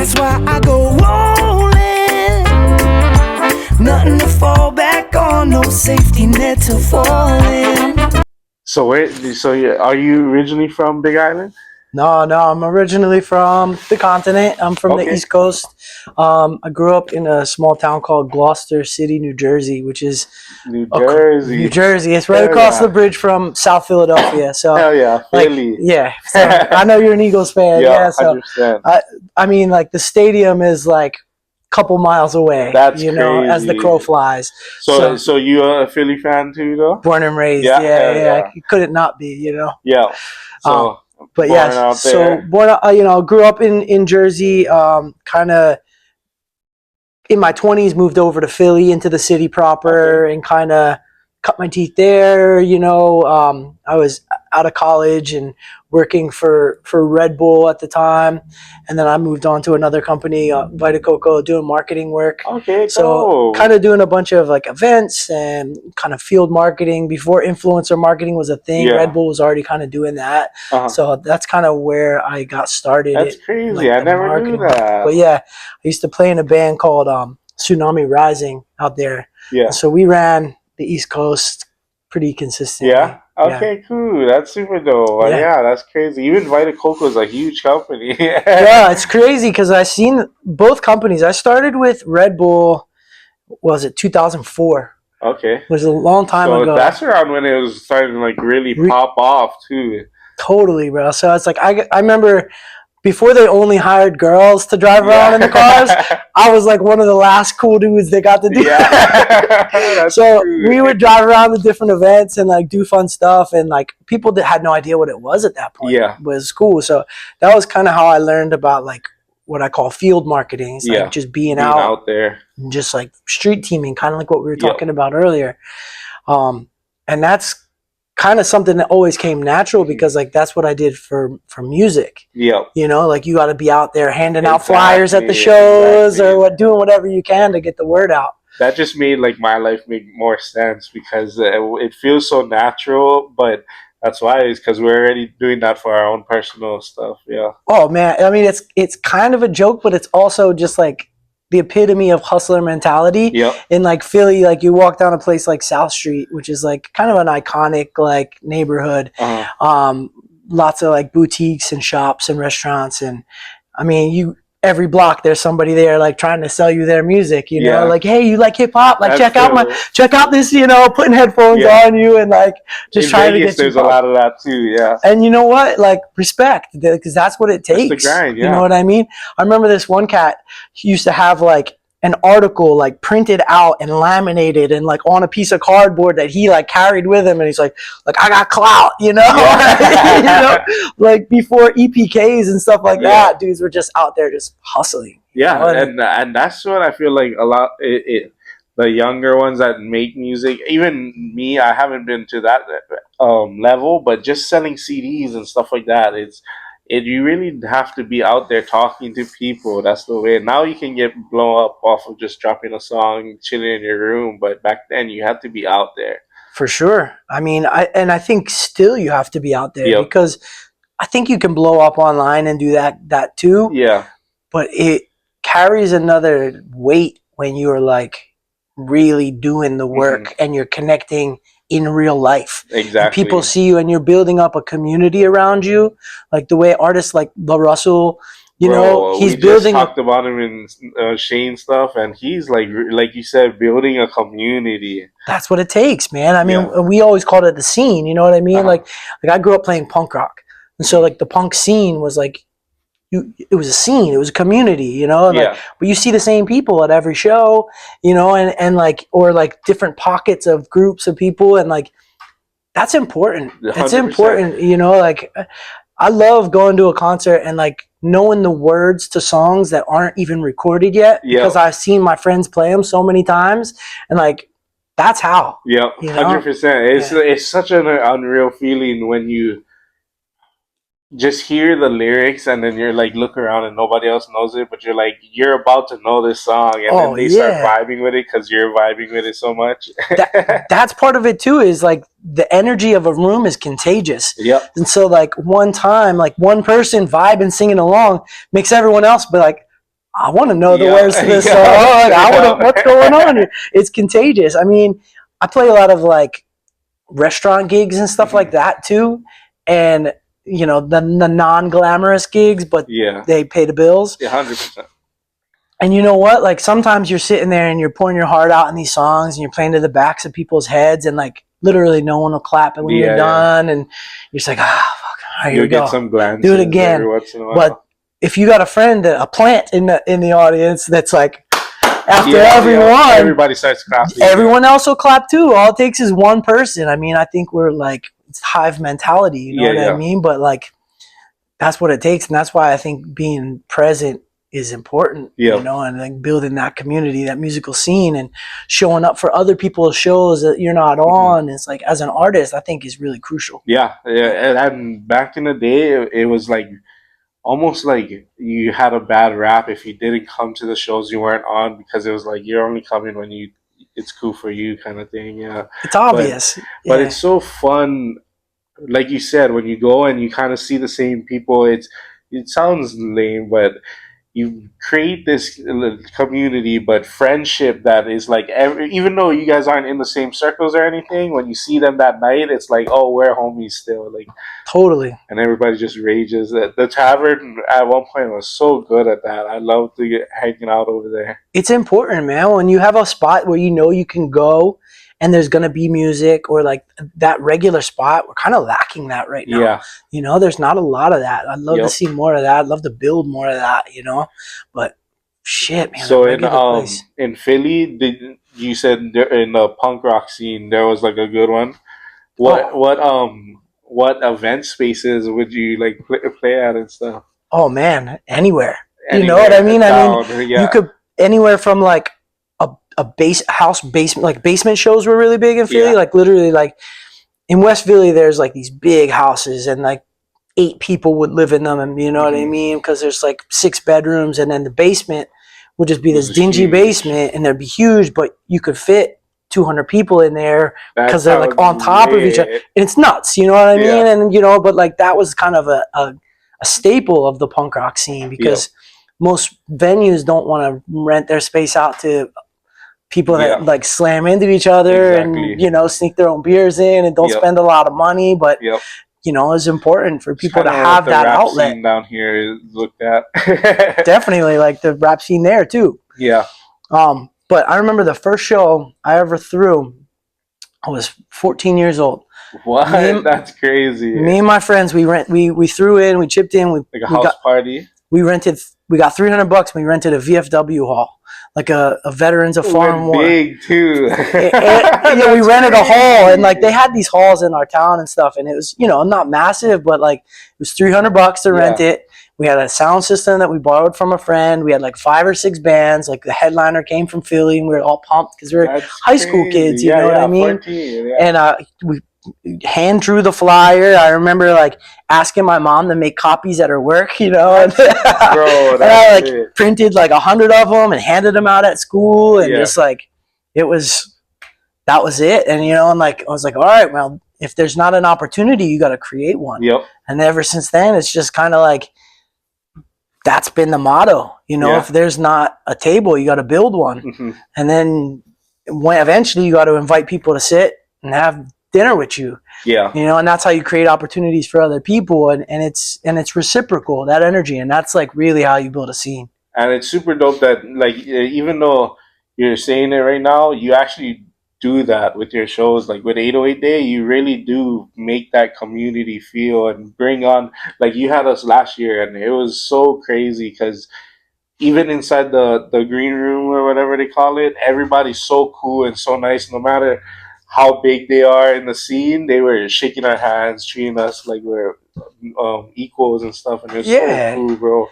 That's why I go rolling. Nothing to fall back on, no safety net to fall in. So are you originally from Big Island? No, I'm originally from the continent. I'm from the East Coast. I grew up in a small town called Gloucester City, New Jersey, which is New Jersey. New Jersey. It's right across the bridge from South Philadelphia. So hell yeah, Philly. So I know you're an Eagles fan. Yeah, so 100%. I mean, like the stadium is like a couple miles away. That's crazy. As the crow flies. So you are a Philly fan too, though? Born and raised. Yeah. You couldn't not be. Yeah. So. But yeah, so grew up in Jersey, kind of in my 20s, moved over to Philly into the city proper and kind of cut my teeth there. I was out of college and working for Red Bull at the time. And then I moved on to another company, Vita Coco, doing marketing work. Okay, so kind of doing a bunch of like events and kind of field marketing before influencer marketing was a thing. Red Bull was already kind of doing that. So that's kind of where I got started. That's crazy. I never knew that. But yeah, I used to play in a band called Tsunami Rising out there. Yeah. So we ran the East Coast pretty consistently. Yeah. Okay, cool. That's super dope. Yeah, that's crazy. Even Vita Coco is a huge company. Yeah, it's crazy because I've seen both companies. I started with Red Bull, was it 2004? Okay. It was a long time ago. So that's around when it was starting to like really pop off too. Totally, bro. So it's like I remember before they only hired girls to drive around in the cars, I was like one of the last cool dudes they got to do that. So we would drive around to different events and like do fun stuff, and like people that had no idea what it was at that point was cool. So that was kind of how I learned about like what I call field marketing. It's like just being out there, and just like street teaming, kind of like what we were talking about earlier. And that's kind of something that always came natural because like that's what I did for music. Like you got to be out there handing out flyers at the shows or doing whatever you can to get the word out. That just made like my life make more sense because it feels so natural, but that's why is because we're already doing that for our own personal stuff. Oh man, I mean it's kind of a joke, but it's also just like the epitome of hustler mentality. In like Philly, like you walk down a place like South Street, which is like kind of an iconic like neighborhood. Lots of like boutiques and shops and restaurants, and I mean every block there's somebody there like trying to sell you their music, like, hey, you like hip hop, like check out this, putting headphones on you and like just trying to get there's a lot of that too. And you know what, like respect, because that's what it takes. That's the grind, You know what I mean? I remember this one cat, he used to have like an article like printed out and laminated and like on a piece of cardboard that he like carried with him, and he's like I got clout, like before EPKs and stuff like that, dudes were just out there just hustling. And that's what I feel like a lot. The younger ones that make music, even me, I haven't been to that level, but just selling CDs and stuff like that, you really have to be out there talking to people. That's the way. Now you can get blown up off of just dropping a song, chilling in your room. But back then you had to be out there. For sure. I mean, I think still you have to be out there because I think you can blow up online and do that too. Yeah. But it carries another weight when you're like really doing the work and you're connecting in real life. Exactly. And people see you and you're building up a community around you, like the way artists like La Russell, he's building. We just talked about him in Shane stuff, and he's like you said, building a community. That's what it takes, man. I mean, we always called it the scene. You know what I mean? Like I grew up playing punk rock, and so like the punk scene was like, it was a scene, it was a community, but you see the same people at every show, and like, or like different pockets of groups of people, and like that's important. 100%. It's important, like I love going to a concert and like knowing the words to songs that aren't even recorded yet because I've seen my friends play them so many times, and like that's how. 100%. It's such an unreal feeling when you just hear the lyrics and then you're like look around and nobody else knows it, but you're about to know this song, and then they start vibing with it because you're vibing with it so much. That's part of it too, is like the energy of a room is contagious. And so like one time, like one person vibe and singing along makes everyone else be like, I want to know the Yeah, words to this yeah, song. I yeah. want to, what's going on here? It's contagious. I mean, I play a lot of like restaurant gigs and stuff like that too, and you know the non-glamorous gigs, but Yeah, they pay the bills. 100%. And you know what? Like sometimes you're sitting there and you're pouring your heart out in these songs and you're playing to the backs of people's heads and like literally no one will clap it when you're done and you're just like, fuck, all right, here You'll we go. get some glances Do it again. every once in a while. But if you got a friend, a plant in the audience that's like, after everyone, everybody starts clapping. Everyone else will clap too. All it takes is one person. I mean, I think we're like, it's hive mentality, you know what I mean? But like, that's what it takes. And that's why I think being present is important, you know, and like building that community, that musical scene, and showing up for other people's shows that you're not on. It's like, as an artist, I think is really crucial. Yeah. And back in the day, it was like almost like you had a bad rap if you didn't come to the shows you weren't on, because it was like you're only coming when it's cool for you kind of thing. Yeah, it's obvious, but it's so fun. Like you said, when you go and you kind of see the same people, it sounds lame, but you create this community, but friendship that is like even though you guys aren't in the same circles or anything, when you see them that night, it's like, oh, we're homies still, like totally. And everybody just rages. The tavern at one point was so good at that. I loved hanging out over there. It's important, man. When you have a spot where you know you can go and there's going to be music, or like that regular spot, we're kind of lacking that right now. Yeah. You know, there's not a lot of that. I'd love to see more of that. I'd love to build more of that, you know, but shit, man. So in Philly, you said in the punk rock scene, there was like a good one. What event spaces would you like play at and stuff? Oh man, anywhere. You know what I mean? You could anywhere from like a basement, like basement shows were really big in Philly. Like literally, like in West Philly, there's like these big houses and like 8 people would live in them, and you know what I mean? Because there's like 6 bedrooms, and then the basement would just be this dingy basement, and they'd be huge, but you could fit 200 people in there because they're like on top of each other, and it's nuts. You know what I mean? And you know, but like that was kind of a staple of the punk rock scene, because most venues don't want to rent their space out to people that like slam into each other and, you know, sneak their own beers in and don't spend a lot of money. But, you know, it's important for people to have that outlet. Scene down here is looked at. Definitely, like the rap scene there too. Yeah. But I remember the first show I ever threw, I was 14 years old. What? That's crazy. Me and my friends, we threw in, we chipped in. Like a house party? We got $300 and we rented a VFW hall, like a Veterans of Foreign War. Big too. Yeah, we rented a hall, and like they had these halls in our town and stuff, and it was, you know, not massive, but like it was $300 to rent it. We had a sound system that we borrowed from a friend. We had like 5 or 6 bands. Like the headliner came from Philly, and we were all pumped because we were high school kids. You know what I mean? 14, and we hand drew the flyer. I remember like asking my mom to make copies at her work, you know, and I like printed like 100 of them and handed them out at school, and just like that was it. And you know, and like I was like, all right, well, if there's not an opportunity, you got to create one. And ever since then, it's just kind of like that's been the motto, you know. If there's not a table, you got to build one. And then when eventually you got to invite people to sit and have dinner with you, you know, and that's how you create opportunities for other people, and it's reciprocal, that energy, and that's like really how you build a scene. And it's super dope that like even though you're saying it right now, you actually do that with your shows. Like with 808 Day, you really do make that community feel and bring on, like you had us last year, and it was so crazy because even inside the green room or whatever they call it, everybody's so cool and so nice. No matter how big they are in the scene, they were shaking our hands, treating us like we're equals and stuff, and it's so cool, bro.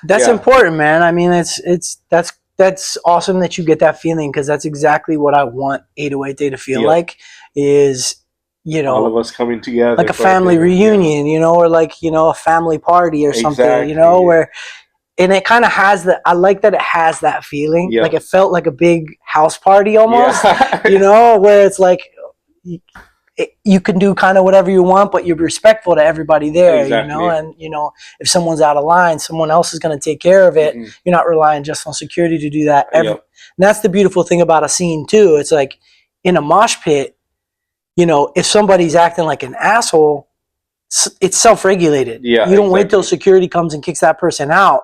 That's important, man. I mean, that's awesome that you get that feeling, because that's exactly what I want 808 Day to feel like, is, you know, all of us coming together, like a family reunion, you know, or like, you know, a family party or something, you know, where. And it kind of has that. I like that it has that feeling. Like it felt like a big house party almost, you know, where it's like you can do kind of whatever you want, but you're respectful to everybody there, Exactly. you know. And you know, if someone's out of line, someone else is going to take care of it. You're not relying just on security to do that. And that's the beautiful thing about a scene too. It's like in a mosh pit, you know, if somebody's acting like an asshole, it's self-regulated. Yeah, you don't wait till security comes and kicks that person out.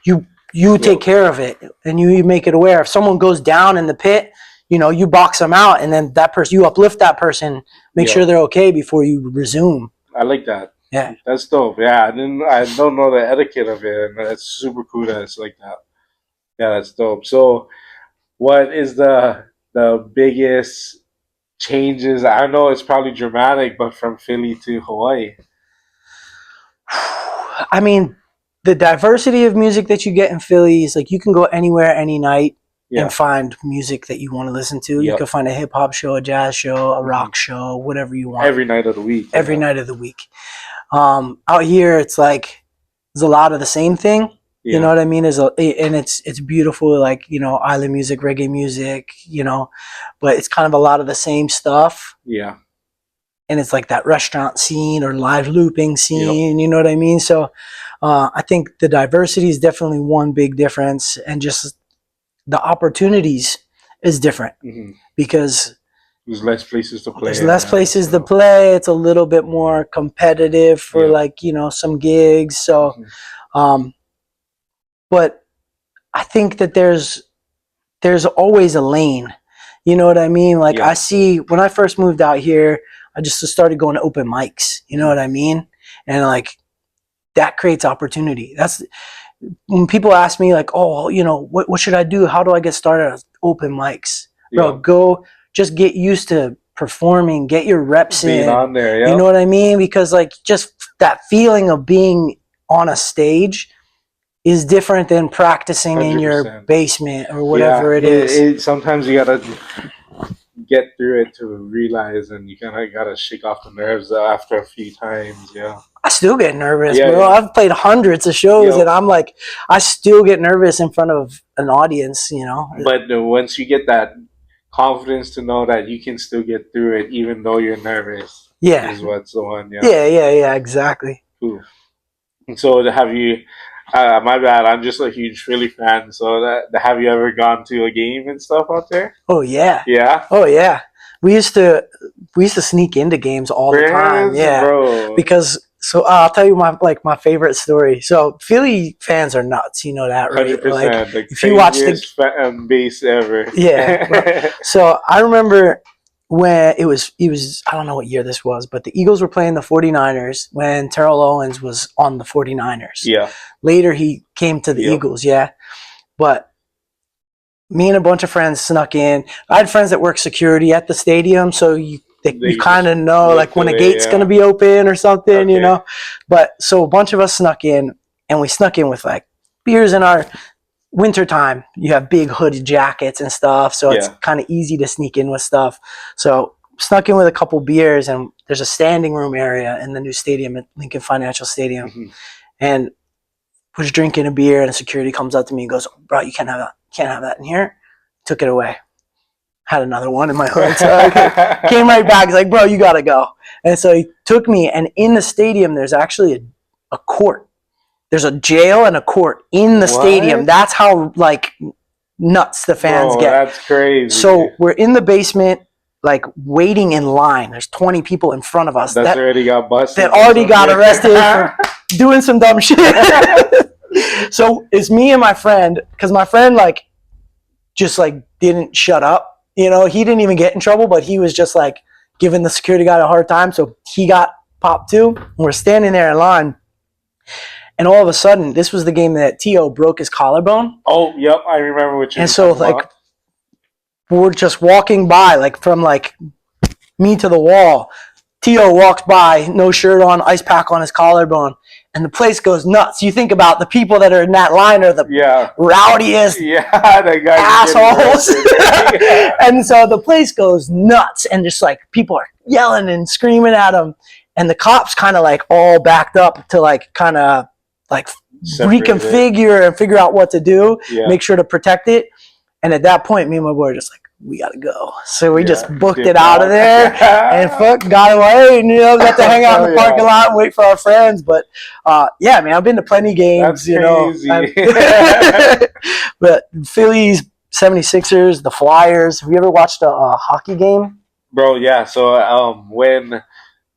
You take care of it, and you make it aware. If someone goes down in the pit, you know, you box them out, and then that person, you uplift that person, make sure they're okay before you resume. I like that. Yeah, that's dope. Yeah, I don't know the etiquette of it, and that's super cool that it's like that. Yeah, that's dope. So, what is the biggest changes? I know it's probably dramatic, but from Philly to Hawaii. I mean, the diversity of music that you get in Philly is like you can go anywhere, any night, and find music that you want to listen to. You can find a hip hop show, a jazz show, a rock show, whatever you want. Every night of the week. Every night of the week. Out here, it's like there's a lot of the same thing. You know what I mean? And it's beautiful, like, you know, island music, reggae music, you know, but it's kind of a lot of the same stuff. Yeah. And it's like that restaurant scene or live looping scene, you know what I mean? So I think the diversity is definitely one big difference, and just the opportunities is different because there's less places to play. There's less places to play. It's a little bit more competitive for like, you know, some gigs. So, but I think that there's always a lane. You know what I mean? Like I see when I first moved out here, I just started going to open mics. You know what I mean? And like that creates opportunity. That's when people ask me like, oh, you know, what should I do? How do I get started at open mics? Bro, go just get used to performing, get your reps being in. On there, You know what I mean? Because like just that feeling of being on a stage is different than practicing 100%. In your basement or whatever it is. Sometimes you gotta get through it to realize, and you kind of gotta shake off the nerves after a few times. I still get nervous, bro. I've played hundreds of shows, and I'm like, I still get nervous in front of an audience, you know. But once you get that confidence to know that you can still get through it even though you're nervous, is what's the one. Yeah, exactly. Cool. So have you? My bad. I'm just a huge Philly fan. So have you ever gone to a game and stuff out there? Oh yeah. Yeah. Oh yeah. We used to sneak into games all the time. Yeah. Bro. Because I'll tell you my favorite story. So Philly fans are nuts. You know that, right? 100%. Like if you watch the base ever. Yeah. So I remember when it was I don't know what year this was, but the Eagles were playing the 49ers when Terrell Owens was on the 49ers. Yeah. Later he came to the Eagles, But me and a bunch of friends snuck in. I had friends that work security at the stadium, so you kind of know like when a gate's going to be open or something, you know. But so a bunch of us snuck in, and we snuck in with like beers in our wintertime. You have big hooded jackets and stuff, so it's kind of easy to sneak in with stuff. So snuck in with a couple beers, and there's a standing room area in the new stadium at Lincoln Financial Stadium, and was drinking a beer, and security comes up to me and goes, "Bro, you can't have that in here." Took it away. Had another one in my hood, so I came right back. He's like, "Bro, you gotta go." And so he took me, and in the stadium, there's actually a court. There's a jail and a court in the stadium. That's how like nuts the fans get. That's crazy. So we're in the basement, like waiting in line. There's 20 people in front of us that already got busted. That already got arrested for doing some dumb shit. So it's me and my friend, because my friend like just like didn't shut up. You know, he didn't even get in trouble, but he was just like giving the security guy a hard time. So he got popped too. And we're standing there in line. And all of a sudden, this was the game that T.O. broke his collarbone. Oh, yep, I remember what you. And so, like, we're just walking by, like, from, like, me to the wall. T.O. walks by, no shirt on, ice pack on his collarbone, and the place goes nuts. You think about the people that are in that line are the rowdiest assholes. And so the place goes nuts, and just, like, people are yelling and screaming at him. And the cops kind of, like, all backed up to, like, kind of, like reconfigure and figure out what to do, make sure to protect it. And at that point, me and my boy are just like, we gotta go. So we just booked dip it out of there and got away, and got to hang out in the parking lot and wait for our friends. But yeah, man, I've been to plenty games. That's crazy. But Phillies, 76ers, the Flyers. Have you ever watched a hockey game? Bro, yeah. So when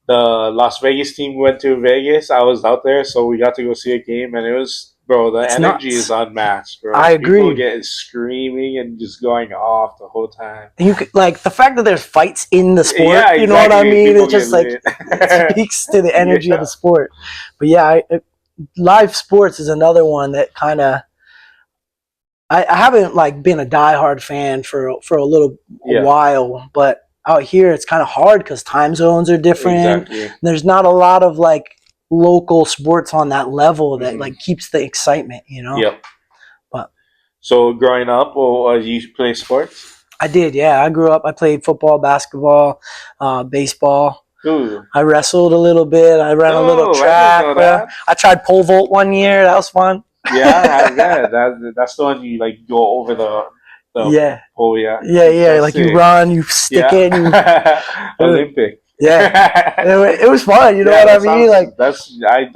the Las Vegas team went to Vegas, I was out there, so we got to go see a game, and it was, bro, the energy is unmatched, bro. I agree. People get screaming and just going off the whole time. You could, like, the fact that there's fights in the sport, yeah, exactly. You know what I mean? People it just like it speaks to the energy of the sport. But yeah, live sports is another one that kind of I haven't like been a diehard fan for a while, but out here it's kind of hard because time zones are different. Exactly. There's not a lot of like local sports on that level that like keeps the excitement, Yep. But so growing up, you play sports? I did, yeah. I grew up. I played football, basketball, baseball. Ooh. I wrestled a little bit. I ran a little track. I tried pole vault one year. That was fun. Yeah. That's the one you like go over the pole. Yeah. Like you run, you stick it. Olympic. Yeah, it was fun. You know what I mean? Like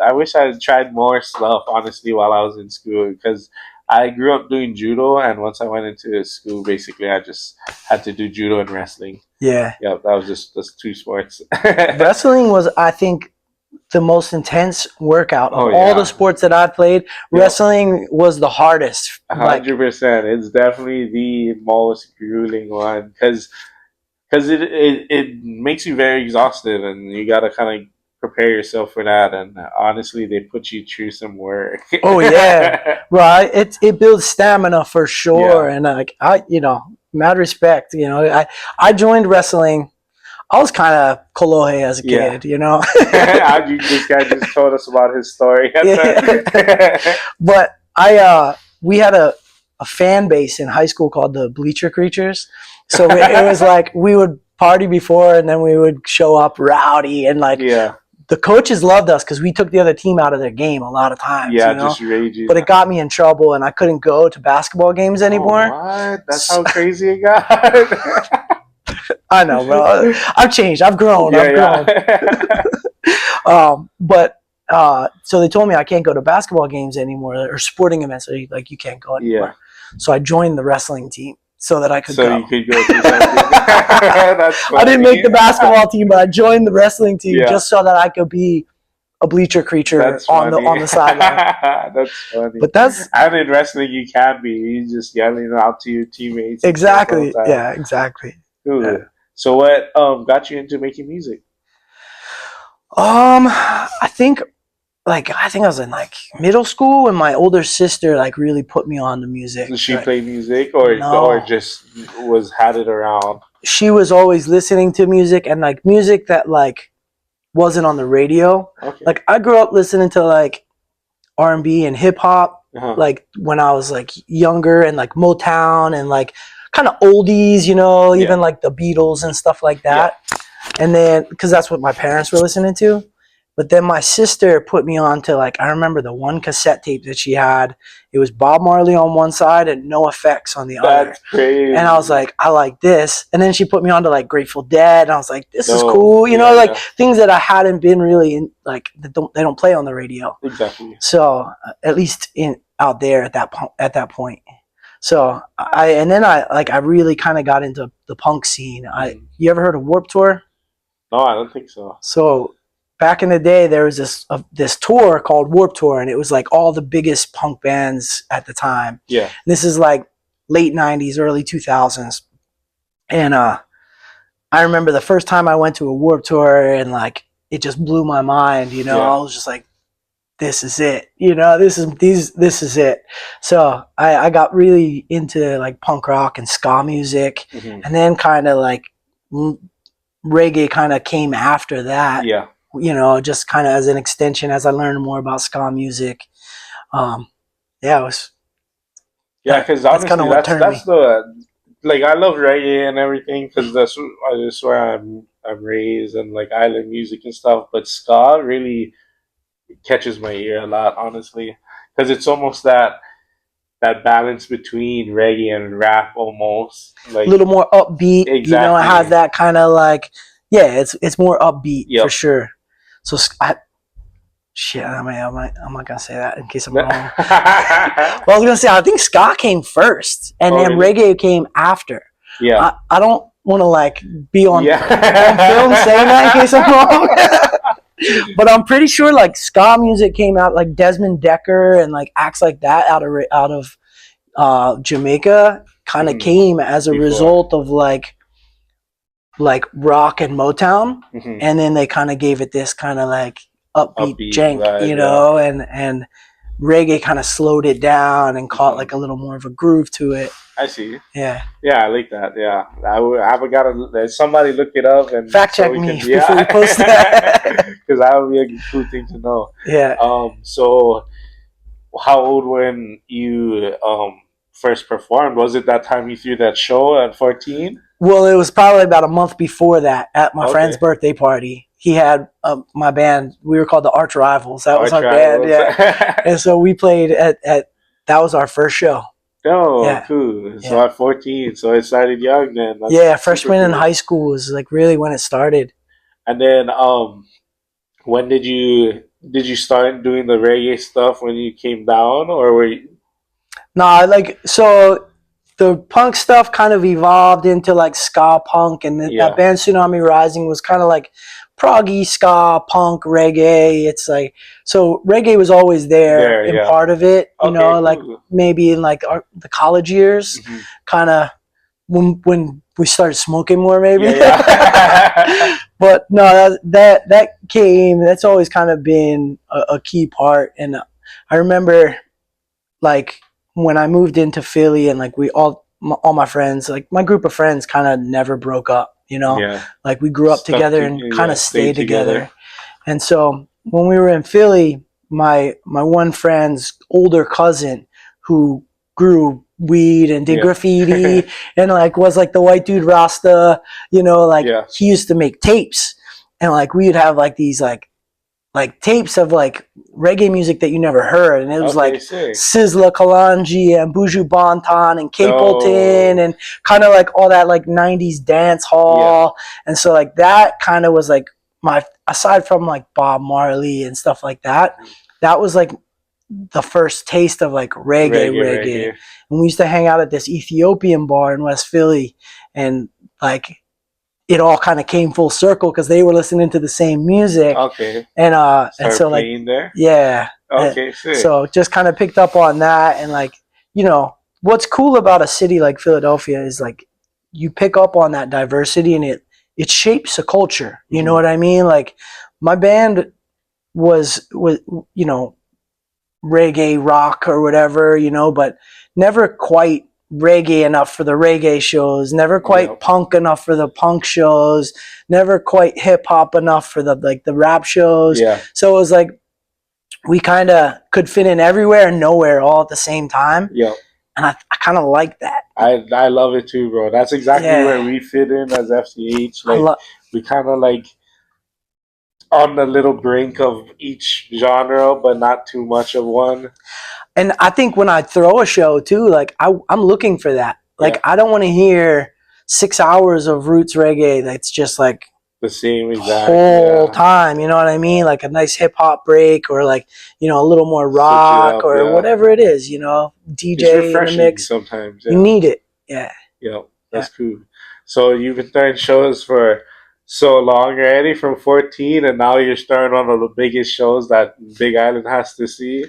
I wish I had tried more stuff honestly while I was in school because I grew up doing judo, and once I went into school, basically I just had to do judo and wrestling. Yeah, that was just 2 sports. Wrestling was, I think, the most intense workout of all the sports that I've played. Wrestling was the hardest. 100%. It's definitely the most grueling one because it makes you very exhausted, and you got to kind of prepare yourself for that. And honestly, they put you through some work. Oh yeah, right. It builds stamina for sure, and like mad respect. I joined wrestling. I was kind of Kolohe as a kid, This guy just told us about his story. But we had a fan base in high school called the Bleacher Creatures. So it was like we would party before, and then we would show up rowdy, and like the coaches loved us because we took the other team out of their game a lot of times. Just raging. But it got me in trouble, and I couldn't go to basketball games anymore. What? That's how crazy it got. I know, bro. I've changed. I've grown. But so they told me I can't go to basketball games anymore or sporting events. Like you can't go anymore. So I joined the wrestling team so that I could go. So you could go to something. That's funny. I didn't make the basketball team, but I joined the wrestling team just so that I could be a bleacher creature on the sideline. That's funny. But and in wrestling you can be. You just yelling out to your teammates. Exactly. Yeah, exactly. Cool. Yeah. So what got you into making music? I think I was in like middle school, and my older sister like really put me on to music. Did she play music or just had it around? She was always listening to music, and like music that like wasn't on the radio. Okay. Like I grew up listening to like R&B and hip hop like when I was like younger, and like Motown and like kind of oldies, even like the Beatles and stuff like that. And then because that's what my parents were listening to. But then my sister put me on to like, I remember the one cassette tape that she had. It was Bob Marley on one side and No Effects on the other. That's crazy. And I was like, I like this. And then she put me on to like Grateful Dead, and I was like, this is cool. Things that I hadn't been really in, like they don't play on the radio. Exactly. So at least out there at that point. So I really kind of got into the punk scene. You ever heard of Warped Tour? No, I don't think so. So back in the day, there was this tour called Warped Tour, and it was like all the biggest punk bands at the time. Yeah. And this is like late 90s, early 2000s. And I remember the first time I went to a Warped Tour, and like it just blew my mind, I was just like, this is it, this is it. So I got really into like punk rock and ska music, and then kind of like reggae kind of came after that. Yeah. Just kind of as an extension as I learned more about ska music. It was. Yeah, because honestly, that's the like I love reggae and everything because that's where I'm raised, and like island music and stuff. But ska really catches my ear a lot, honestly, because it's almost that that balance between reggae and rap, almost like a little more upbeat. exactly. You know, it has that kind of like, yeah, it's more upbeat for sure. So shit, I'm not gonna say that in case I'm wrong. Well, I was gonna say I think ska came first, and then really? reggae came after. Yeah, I don't want to like be on film saying that in case I'm wrong. But I'm pretty sure like ska music came out, like Desmond Decker and like acts like that out of Jamaica kind of came as a result of like rock and Motown, and then they kind of gave it this kind of like upbeat jank, vibe, you know, and reggae kind of slowed it down and caught like a little more of a groove to it. I see. Yeah. Yeah, I like that. Yeah, I gotta somebody look it up and fact check me before you post that, because that would be a cool thing to know. Yeah. So, how old when you first performed? Was it that time you threw that show at 14? Well, it was probably about a month before that at my friend's birthday party. He had my band. We were called the Arch Rivals. That was our band. Yeah. And so we played at that was our first show. Oh, cool. So at 14, so it started young then. That's freshman in high school was like really when it started. And then when did you start doing the reggae stuff when you came down, or were you? No, so the punk stuff kind of evolved into like ska punk, and that band Tsunami Rising was kind of like proggy ska punk reggae. It's like, so reggae was always there in part of it, you know, like maybe in like the college years, kind of when we started smoking more, maybe. But no, that came. That's always kind of been a key part, and I remember like when I moved into Philly, and like all my friends, like my group of friends kind of never broke up, you know, like we grew up together and kind of stayed together. And so when we were in Philly, my one friend's older cousin who grew weed and did graffiti and like was like the white dude Rasta, you know, like he used to make tapes, and like we'd have like these like tapes of like reggae music that you never heard, and it was like Sizzla Kalonji and Buju Banton and Capleton and kind of like all that like 90s dance hall. And so like that kind of was like my, aside from like Bob Marley and stuff like that, that was like the first taste of like reggae. And we used to hang out at this Ethiopian bar in West Philly, and like it all kind of came full circle because they were listening to the same music. And so like so just kind of picked up on that. And like, you know, what's cool about a city like Philadelphia is like you pick up on that diversity, and it shapes a culture. You know what I mean? Like my band was you know, reggae rock or whatever, you know, but never quite reggae enough for the reggae shows, never quite punk enough for the punk shows, never quite hip hop enough for the like the rap shows. So it was like we kind of could fit in everywhere and nowhere all at the same time. And I kind of like that. I love it too, bro. That's exactly where we fit in as FCH. Like we kind of like on the little brink of each genre, but not too much of one. And I think when I throw a show too, like I'm looking for that. Like I don't want to hear 6 hours of roots reggae that's just like the same exact whole time. You know what I mean? Like a nice hip hop break, or like, you know, a little more rock or whatever it is. You know, DJ in the mix. Sometimes you need it. That's cool. So you've been throwing shows for so long already, from 14, and now you're starting on one of the biggest shows that Big Island has to see.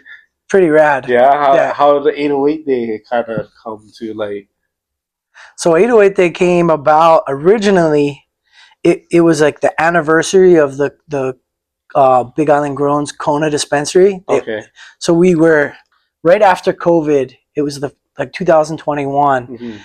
Pretty rad. How the 808 Day kind of come to like? So 808 Day came about originally. It was like the anniversary of the Big Island Grown's Kona dispensary. So we were right after COVID. It was like 2021.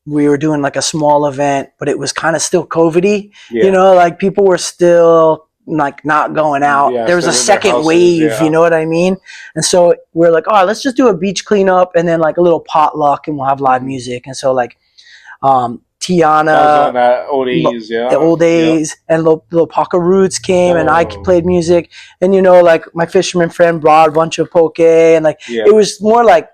We were doing like a small event, but it was kind of still COVID-y. You know, like people were still like not going out. There was a second wave, you know what I mean? And so we're like, oh, let's just do a beach cleanup and then like a little potluck, and we'll have live music. And so like Tiana, the old days, and Lil Paca Roots came, and I played music, and you know, like my fisherman friend brought a bunch of poke, and like it was more like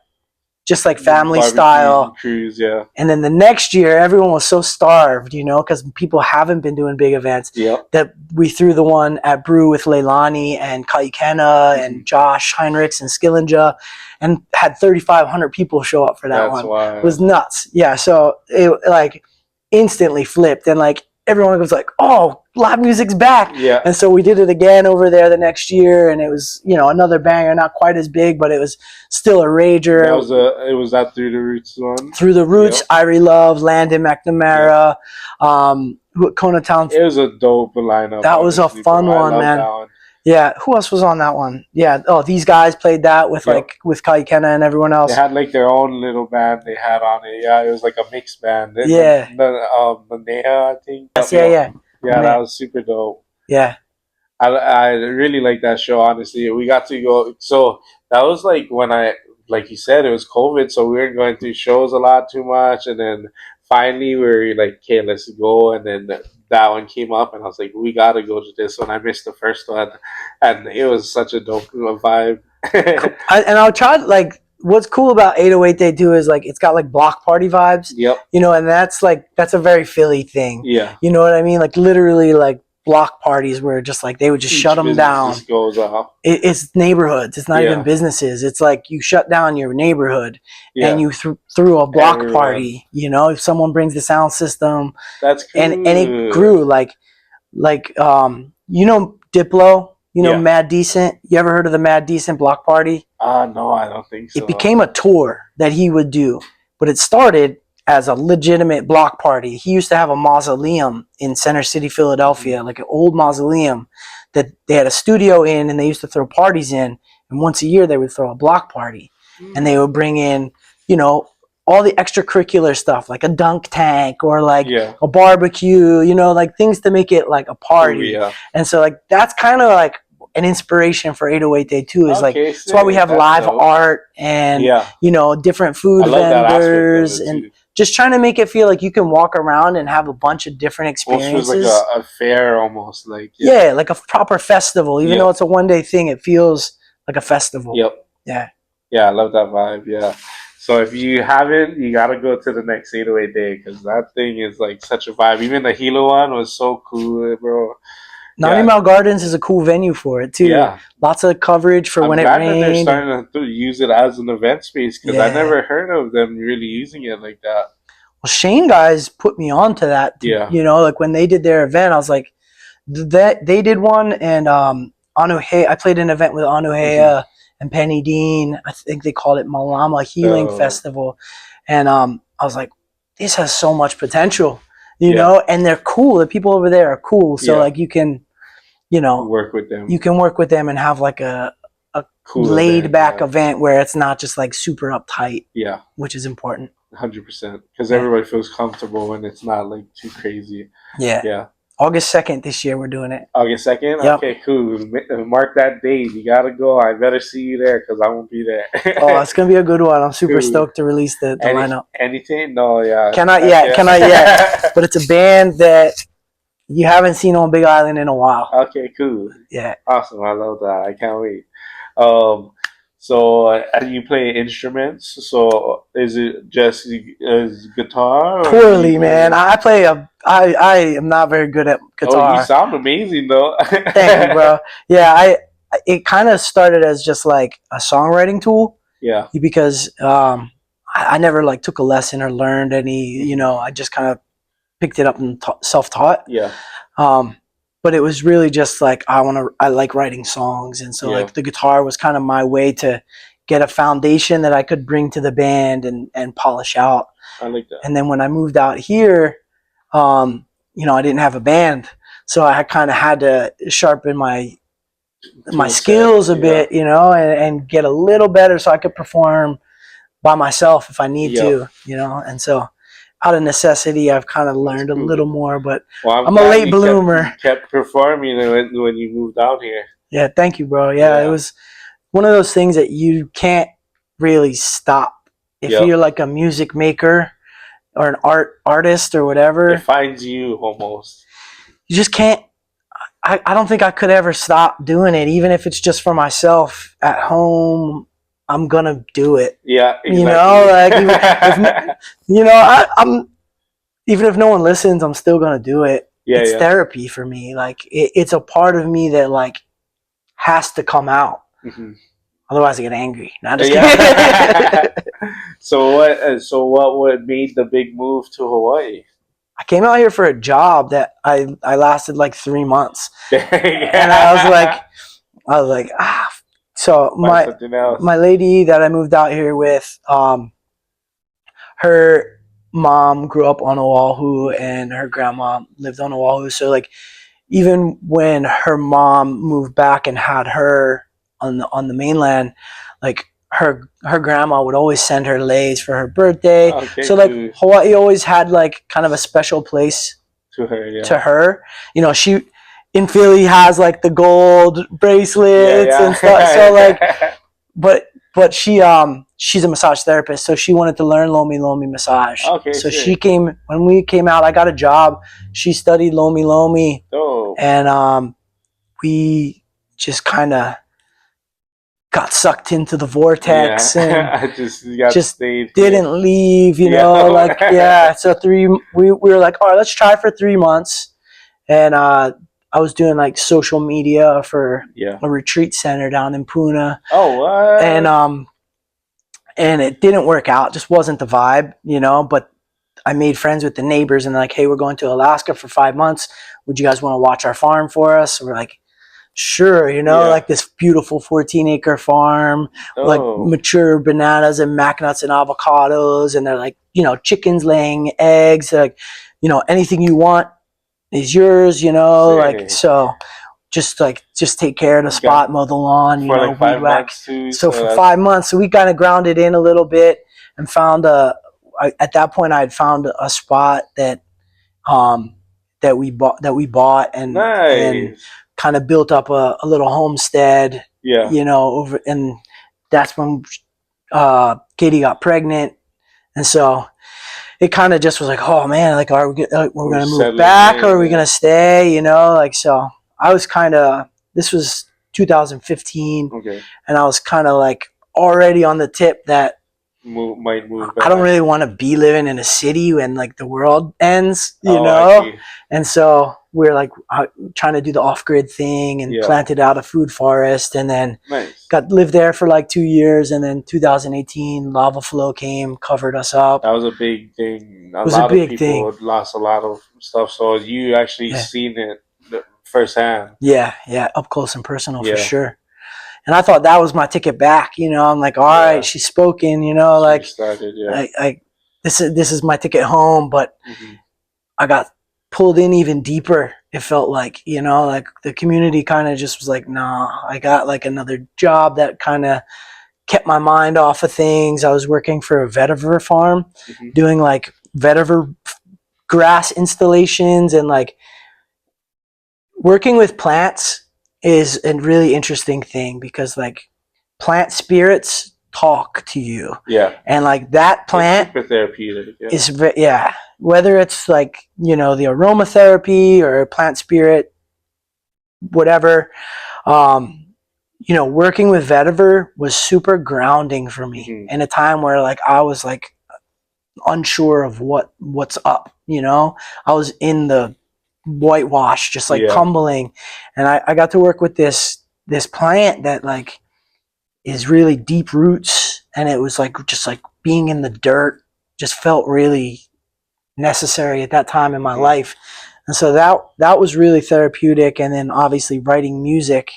just like family Barbecue style. cruise, yeah. And then the next year, everyone was so starved, you know, because people haven't been doing big events. Yep. That we threw the one at Brew with Leilani and Kenna and Josh Heinrichs and Skillinja, and had 3,500 people show up for that one. Why. It was nuts. Yeah, so it like instantly flipped, and like everyone was like, "Oh, live music's back!" Yeah. And so we did it again over there the next year, and it was, you know, another banger, not quite as big, but it was still a rager. It was that Through the Roots one. Through the Roots, yep. Irie Love, Landon McNamara, Kona Town. It was a dope lineup. That was a fun one, man. One. Yeah, who else was on that one? Yeah, these guys played that with with Kenna and everyone else. They had like their own little band they had on it. Yeah, it was like a mixed band. The Neha, I think. Yes, yeah. Yeah, that was super dope. Yeah. I really like that show, honestly. We got to go. So that was like when like you said, it was COVID, so we weren't going through shows a lot too much. And then finally we were like, okay, let's go. And then that one came up, and I was like, we got to go to this one. I missed the first one, and it was such a dope vibe. And I'll try, like, what's cool about 808 Day 2 is like it's got like block party vibes. Yep. You know, and that's a very Philly thing. Yeah. You know what I mean? Like literally like block parties where just like they would just shut them down. Just goes off. It's neighborhoods. It's not even businesses. It's like you shut down your neighborhood and you threw a block party. You know, if someone brings the sound system, that's cool. And it grew like you know Diplo. You know, Mad Decent. You ever heard of the Mad Decent block party? No, I don't think so. It became a tour that he would do, but it started as a legitimate block party. He used to have a mausoleum in Center City, Philadelphia, like an old mausoleum that they had a studio in, and they used to throw parties in. And once a year, they would throw a block party, and they would bring in, you know, all the extracurricular stuff, like a dunk tank or like a barbecue, you know, like things to make it like a party. And so like that's kind of like an inspiration for 808 Day 2 is like that's why we have live art and you know, different food vendors and just trying to make it feel like you can walk around and have a bunch of different experiences. It was like a fair almost, like like a proper festival. Even though it's a one-day thing, it feels like a festival. Yeah, I love that vibe. So if you haven't, you gotta go to the next 808 Day because that thing is like such a vibe. Even the Gila one was so cool, bro. 90 Mile Gardens is a cool venue for it too. Yeah, lots of coverage for when it rained. I'm glad that they're starting to use it as an event space because I never heard of them really using it like that. Well, Shane guys put me on to that. You know, like when they did their event, I was like, that they did one, and Anuhea. I played an event with Anuhea and Penny Dean. I think they called it Malama Healing Festival, and I was like, this has so much potential. You know, and they're cool. The people over there are cool. So like you can, you know, work with them. You can work with them and have like a cool laid back event where it's not just like super uptight. Yeah, which is important. 100%, because everybody feels comfortable and it's not like too crazy. Yeah. August 2nd this year we're doing it. August 2nd? Yep. Okay, cool. Mark that date. You gotta go. I better see you there because I won't be there. Oh, it's gonna be a good one. I'm super stoked to release the lineup. Anything? No, yeah. Cannot yet. But it's a band that you haven't seen on Big Island in a while. Okay, cool. Yeah. Awesome. I love that. I can't wait. So, you play instruments? So, is it just guitar? Poorly, man. I am not very good at guitar. Oh, you sound amazing, though. Thank you, bro. Yeah, it kind of started as just like a songwriting tool. Yeah. Because I never like took a lesson or learned any. You know, I just kind of picked it up and self-taught. Yeah. But it was really just like I like writing songs, and so like the guitar was kind of my way to get a foundation that I could bring to the band and polish out. I like that. And then when I moved out here, you know, I didn't have a band, so I kind of had to sharpen my skills a bit, you know, and get a little better so I could perform by myself if I need to, you know, and so. Out of necessity, I've kind of learned a little more, but I'm a late bloomer. Kept performing when you moved out here. Yeah, thank you, bro. Yeah, it was one of those things that you can't really stop. If you're like a music maker or an artist or whatever. It finds you almost. You just can't. I don't think I could ever stop doing it, even if it's just for myself at home, I'm gonna do it. Yeah, exactly. You know, like I'm even if no one listens, I'm still gonna do it. Yeah, it's therapy for me. Like it's a part of me that like has to come out. Mm-hmm. Otherwise, I get angry. Not just kidding. So what made the big move to Hawaii? I came out here for a job that I lasted like 3 months, and I was like, ah. So my lady that I moved out here with, her mom grew up on Oahu, and her grandma lived on Oahu. So like, even when her mom moved back and had her on the mainland, like her grandma would always send her leis for her birthday. Okay, so like Hawaii always had like kind of a special place to her. Yeah. To her, you know, she in Philly has like the gold bracelets and stuff. So like, but she's a massage therapist, so she wanted to learn Lomi Lomi massage. Okay. So when we came out, I got a job. She studied Lomi Lomi. Oh. And we just kind of got sucked into the vortex and just didn't leave, you know, like, yeah. So we were like, all right, let's try for 3 months. And I was doing like social media for a retreat center down in Puna. Oh, what? And it didn't work out. Just wasn't the vibe, you know, but I made friends with the neighbors and they're like, hey, we're going to Alaska for 5 months. Would you guys want to watch our farm for us? So we're like, sure, you know, like this beautiful 14-acre farm, like mature bananas and mac nuts and avocados. And they're like, you know, chickens laying eggs, like, you know, anything you want is yours, you know, like, so just take care of the spot, mow the lawn, you know, like 5 months too, so for 5 months, so we kind of grounded in a little bit and found at that point I had found a spot that we bought and kind of built up a little homestead, you know, and that's when Katie got pregnant. And so it kind of just was like, oh man, like, we're going to move back or are we going to stay, you know, like, so I was this was 2015 and I was kind of like already on the tip that might move back. I don't really want to be living in a city when like the world ends, you know? And so we're like trying to do the off-grid thing and planted out a food forest and then lived there for like 2 years. And then 2018 lava flow came, covered us up. That was a big thing. A lot of people lost a lot of stuff. So you actually seen it firsthand. Yeah. Up close and personal for sure. And I thought that was my ticket back, you know. I'm like, all right, she's spoken, you know, like this is my ticket home. But I got pulled in even deeper. It felt like, you know, like the community kind of just was like, nah. I got like another job that kind of kept my mind off of things. I was working for a vetiver farm, doing like vetiver grass installations and like working with plants is a really interesting thing because like plant spirits talk to you. Yeah. And like that plant it's super therapeutic. Is whether it's like, you know, the aromatherapy or plant spirit, whatever, you know, working with vetiver was super grounding for me in a time where like I was like unsure of what's up, you know. I was in the whitewash, just like tumbling, and I got to work with this plant that like is really deep roots, and it was like just like being in the dirt just felt really necessary at that time in my life. And so that was really therapeutic. And then obviously writing music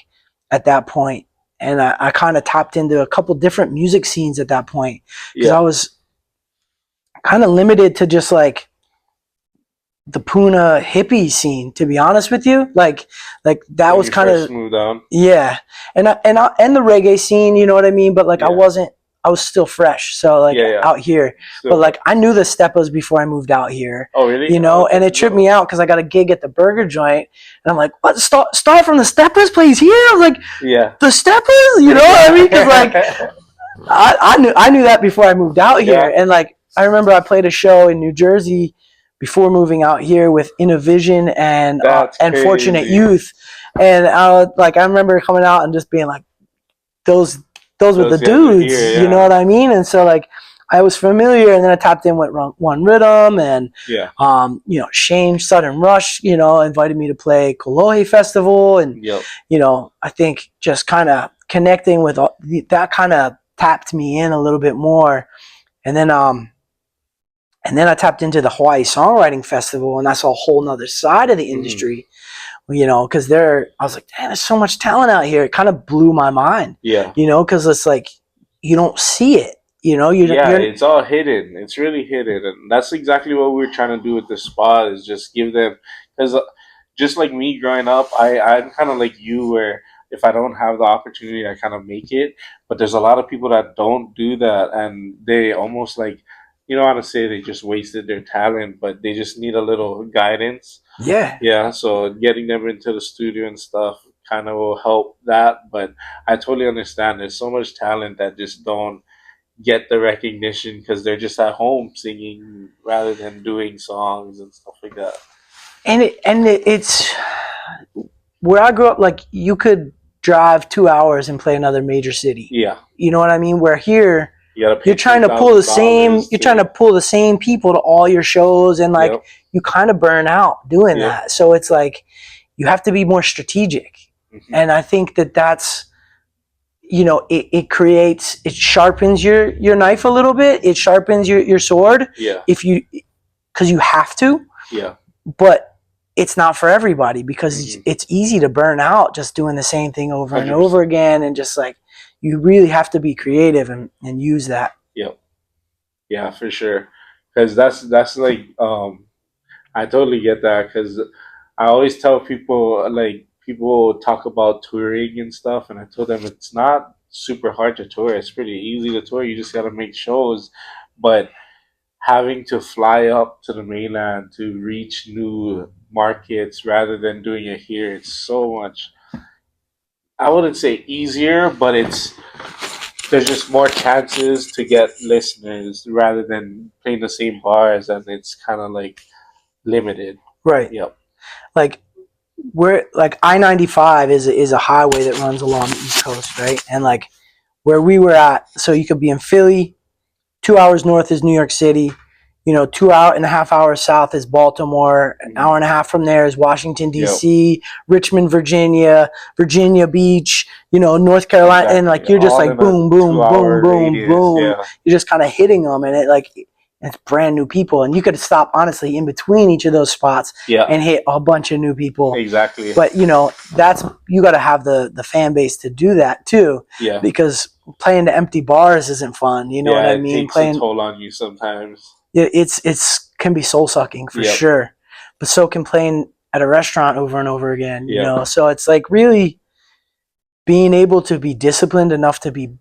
at that point, and I kind of tapped into a couple different music scenes at that point because I was kind of limited to just like the Puna hippie scene, to be honest with you. Like that was kind of moved on. Yeah. And the reggae scene, you know what I mean? But like I was still fresh. So like out here. But like I knew the Steppas before I moved out here. Oh really? You know, and it tripped me out because I got a gig at the burger joint and I'm like, what, Star from the Steppas plays here? I was like, the Steppas? You know what I mean? Because like I knew that before I moved out here. And like I remember I played a show in New Jersey before moving out here with Innovision and Fortunate Youth, and I remember coming out and just being like, those those were the dudes, here, yeah. you know what I mean? And so like I was familiar, and then I tapped in with One Rhythm, and yeah, you know, Shane Sudden Rush, you know, invited me to play Kolohe Festival, and yep. you know, I think just kind of connecting with that kind of tapped me in a little bit more, and then I tapped into the Hawaii Songwriting Festival, and I saw a whole nother side of the industry, you know, because I was like, damn, there's so much talent out here. It kind of blew my mind, Yeah, you know, because it's like you don't see it, you know, it's all hidden. It's really hidden, and that's exactly what we're trying to do with this spot. Is just give them, because just like me growing up, I'm kind of like you, where if I don't have the opportunity, I kind of make it. But there's a lot of people that don't do that, and they almost like, you don't want to say they just wasted their talent, but they just need a little guidance. yeah. Yeah, so getting them into the studio and stuff kind of will help that. But I totally understand. There's so much talent that just don't get the recognition because they're just at home singing rather than doing songs and stuff like that. And it's where I grew up. Like you could drive 2 hours and play another major city. Yeah, You know what I mean? Where here you you're trying to pull the same. You're trying to pull the same people to all your shows, and like you kind of burn out doing that. So it's like you have to be more strategic, and I think that's, you know, it sharpens your knife a little bit. It sharpens your sword. Yeah. Because you have to. Yeah. But it's not for everybody, because it's easy to burn out just doing the same thing over 100%. And over again, and just like you really have to be creative and use that. Yep. Yeah, for sure. Because that's like I totally get that, because I always tell people, like, people talk about touring and stuff, and I told them it's not super hard to tour. It's pretty easy to tour. You just got to make shows. But having to fly up to the mainland to reach new markets rather than doing it here, it's so much, I wouldn't say easier, but there's just more chances to get listeners rather than playing the same bars, and it's kind of like limited. Right. Yep. Like like I-95 is a highway that runs along the East Coast, right? And like where we were at, so you could be in Philly, 2 hours north is New York City, you know, 2.5 hours south is Baltimore, an hour and a half from there is Washington, D.C., Richmond, Virginia Beach, you know, North Carolina, and like you're just All like boom, boom, boom, boom, radius, boom. yeah. You're just kind of hitting them, and it's brand new people, and you could stop honestly in between each of those spots and hit a bunch of new people. Exactly. But you know, you got to have the fan base to do that too. Yeah. Because playing to empty bars isn't fun. You know what I mean? It takes a toll on you sometimes. It's can be soul sucking for sure, but so can playing at a restaurant over and over again. You know, so it's like really being able to be disciplined enough to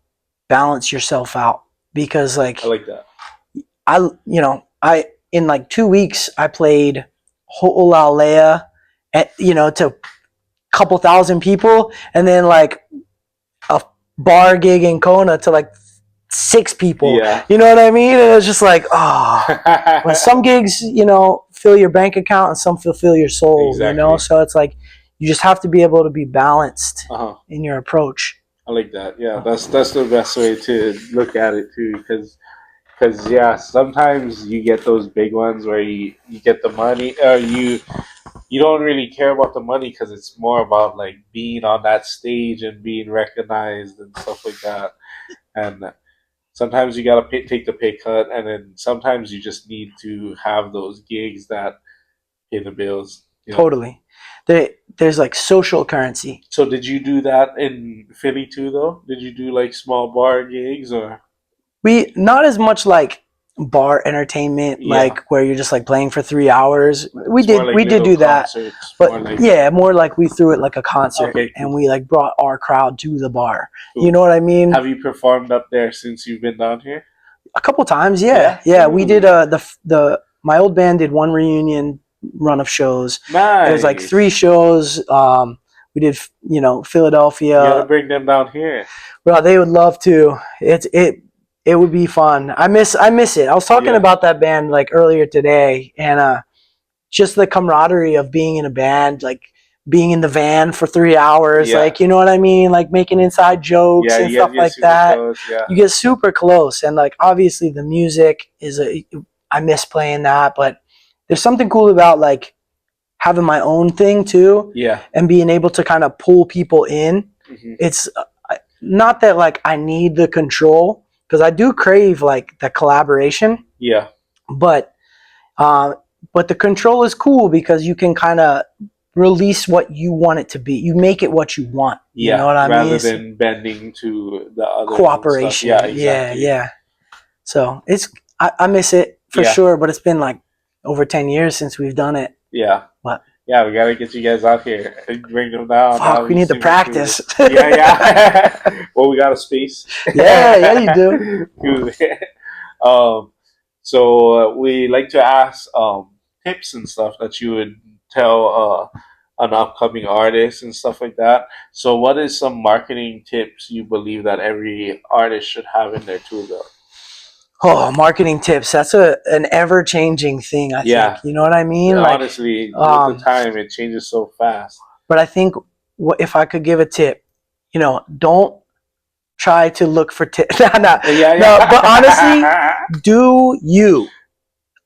balance yourself out, because like I like that. I in like 2 weeks I played Ho'olauea to a couple thousand people, and then like a bar gig in Kona to like 6 people. Yeah. You know what I mean? And it was just like, when some gigs, you know, fill your bank account and some fulfill your soul. Exactly. You know, so it's like you just have to be able to be balanced in your approach. I like that. Yeah, that's the best way to look at it too, because sometimes you get those big ones where you get the money, you don't really care about the money because it's more about like being on that stage and being recognized and stuff like that. And sometimes you gotta take the pay cut, and then sometimes you just need to have those gigs that pay the bills. Totally. There's like social currency. So did you do that in Philly too, though? Did you do like small bar gigs, or? We not as much like bar entertainment, like where you're just like playing for 3 hours. We did do that, but more like we threw it like a concert, and we like brought our crowd to the bar. Cool. You know what I mean? Have you performed up there since you've been down here? A couple times, yeah. We did my old band did one reunion run of shows. Nice. It was like 3 shows. We did, Philadelphia. You gotta bring them down here. Well, they would love to. It would be fun. I miss it. I was talking about that band like earlier today, and just the camaraderie of being in a band, like being in the van for 3 hours, Yeah. like, you know what I mean? Like making inside jokes Yeah, and you stuff get like super that. close, yeah. You get super close. And like, obviously the music I miss playing that, but there's something cool about like having my own thing too. Yeah. And being able to kind of pull people in. Mm-hmm. It's not that like I need the control, because I do crave like the collaboration. Yeah. But the control is cool because you can kind of release what you want it to be. You make it what you want. Yeah. You know what I mean? Rather than bending to the other cooperation. Stuff. Yeah, exactly. Yeah. So I miss it for sure, but it's been like over 10 years since we've done it. Yeah. But yeah, we gotta get you guys out here and bring them down. Fuck, we need to practice. Cool. Yeah. Well, we got a space. Yeah, you do. Cool. So we like to ask tips and stuff that you would tell an upcoming artist and stuff like that. So, what is some marketing tips you believe that every artist should have in their tool belt? Oh, marketing tips. That's an ever-changing thing, I think. You know what I mean? Honestly, with the time, it changes so fast. But I think if I could give a tip, don't try to look for tips. No, but honestly, do you.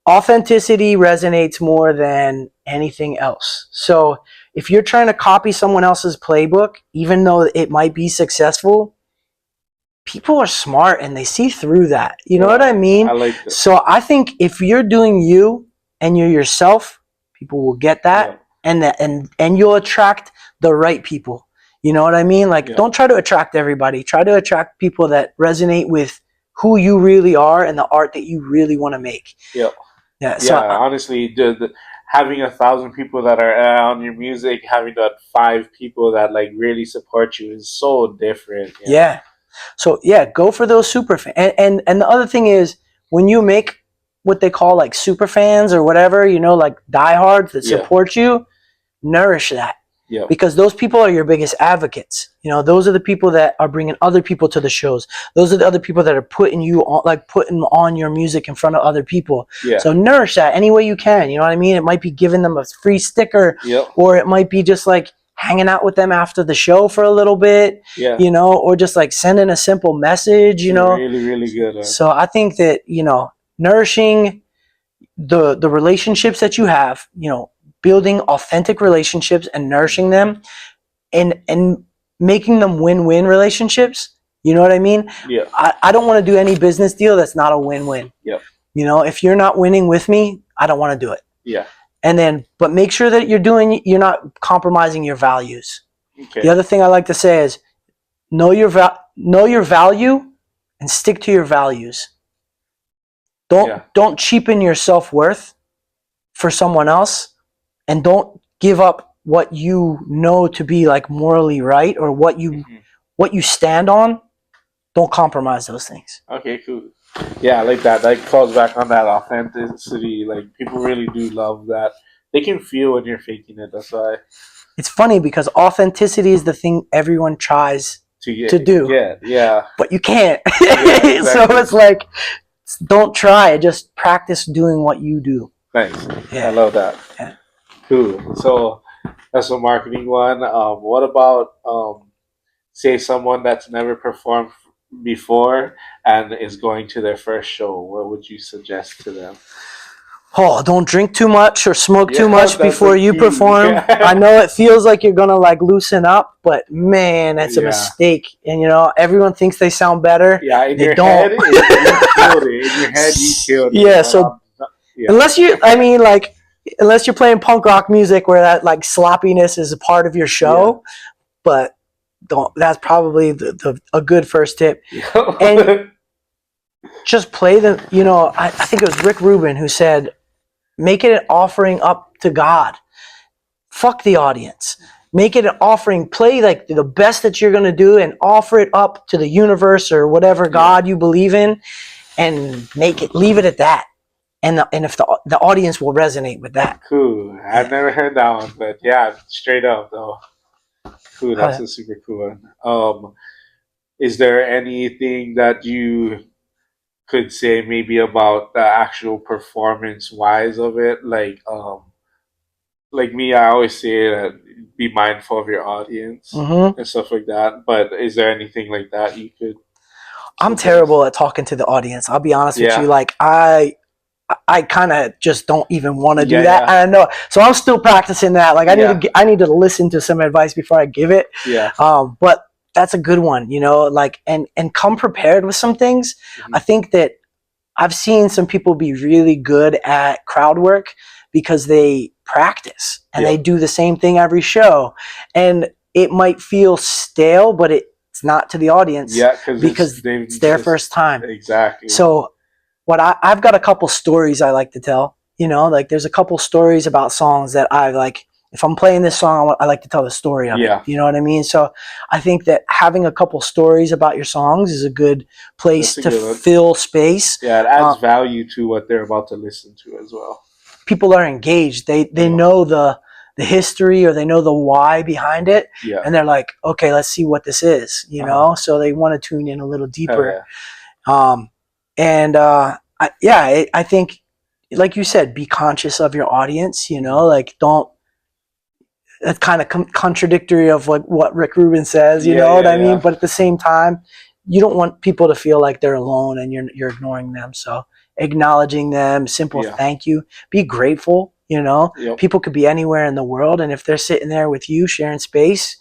Authenticity resonates more than anything else. So if you're trying to copy someone else's playbook, even though it might be successful, people are smart and they see through that. You know what I mean? I like that. So I think if you're doing you and you're yourself, people will get that, and you'll attract the right people. You know what I mean? Like, don't try to attract everybody. Try to attract people that resonate with who you really are and the art that you really want to make. Yeah. So honestly, having 1,000 people that are on your music, having that 5 people that like really support you is so different. Yeah. So go for those super fans. And the other thing is, when you make what they call like super fans or whatever, like diehards that support you, nourish that. Yeah. Because those people are your biggest advocates. Those are the people that are bringing other people to the shows. Those are the other people that are putting on your music in front of other people. Yeah. So nourish that any way you can. You know what I mean? It might be giving them a free sticker, or it might be just like hanging out with them after the show for a little bit. Yeah. Or just like sending a simple message. Really, really good. So I think that nourishing the relationships that you have. Building authentic relationships and nourishing them, and making them win-win relationships. You know what I mean? Yeah. I don't want to do any business deal that's not a win-win. Yeah. If you're not winning with me, I don't want to do it. Yeah. But make sure that you're not compromising your values. Okay. The other thing I like to say is know your value and stick to your values. Don't cheapen your self-worth for someone else. And don't give up what you know to be like morally right, or what you stand on. Don't compromise those things. Okay, cool. Yeah, I like that. That falls back on that authenticity. Like, people really do love that. They can feel when you're faking it. That's why. It's funny because authenticity is the thing everyone tries to do. Yeah. But you can't. Yeah, exactly. So it's like, don't try. Just practice doing what you do. Nice. Yeah. I love that. Yeah. Cool. So that's a marketing one. What about say someone that's never performed before and is going to their first show? What would you suggest to them? Oh, don't drink too much or smoke too much before you perform. Yeah. I know it feels like you're gonna like loosen up, but man, that's a mistake. And everyone thinks they sound better. Yeah, in they your don't. head, you killed it. In your head, you killed it. Yeah. So unless you're playing punk rock music where that like sloppiness is a part of your show, but that's probably a good first tip. And just play I think it was Rick Rubin who said, make it an offering up to God. Fuck the audience. Make it an offering. Play like the best that you're going to do and offer it up to the universe or whatever God you believe in, and leave it at that. And if the audience will resonate with that. Cool. I've never heard that one, but yeah, straight up though. Cool. That's a super cool one. Is there anything that you could say maybe about the actual performance wise of it? Like, like me, I always say that be mindful of your audience and stuff like that. But is there anything like that you could? I'm terrible at talking to the audience. I'll be honest with you. Yeah. Like I kind of just don't even want to do Yeah, that. yeah. I know. So I'm still practicing that. Like I need to listen to some advice before I give it. Yeah. But that's a good one, you know, like, and come prepared with some things. I think that I've seen some people be really good at crowd work because they practice and they do the same thing every show. And it might feel stale, but it's not to the audience. Yeah, because it's their first time. Exactly. So I've got a couple stories I like to tell, you know, like there's a couple stories about songs that I like. If I'm playing this song, I like to tell the story of it. You know what I mean? So I think that having a couple stories about your songs is a good place to fill space. Yeah, it adds value to what they're about to listen to as well. People are engaged. They know the history, or they know the why behind it. Yeah. And they're like, okay, let's see what this is, you know? So they want to tune in a little deeper. I think, like you said, be conscious of your audience, you know, like don't, that's kind of contradictory of like what Rick Rubin says, you know what I mean? But at the same time, you don't want people to feel like they're alone and you're ignoring them. So acknowledging them, simple thank you, be grateful, you know, people could be anywhere in the world. And if they're sitting there with you sharing space,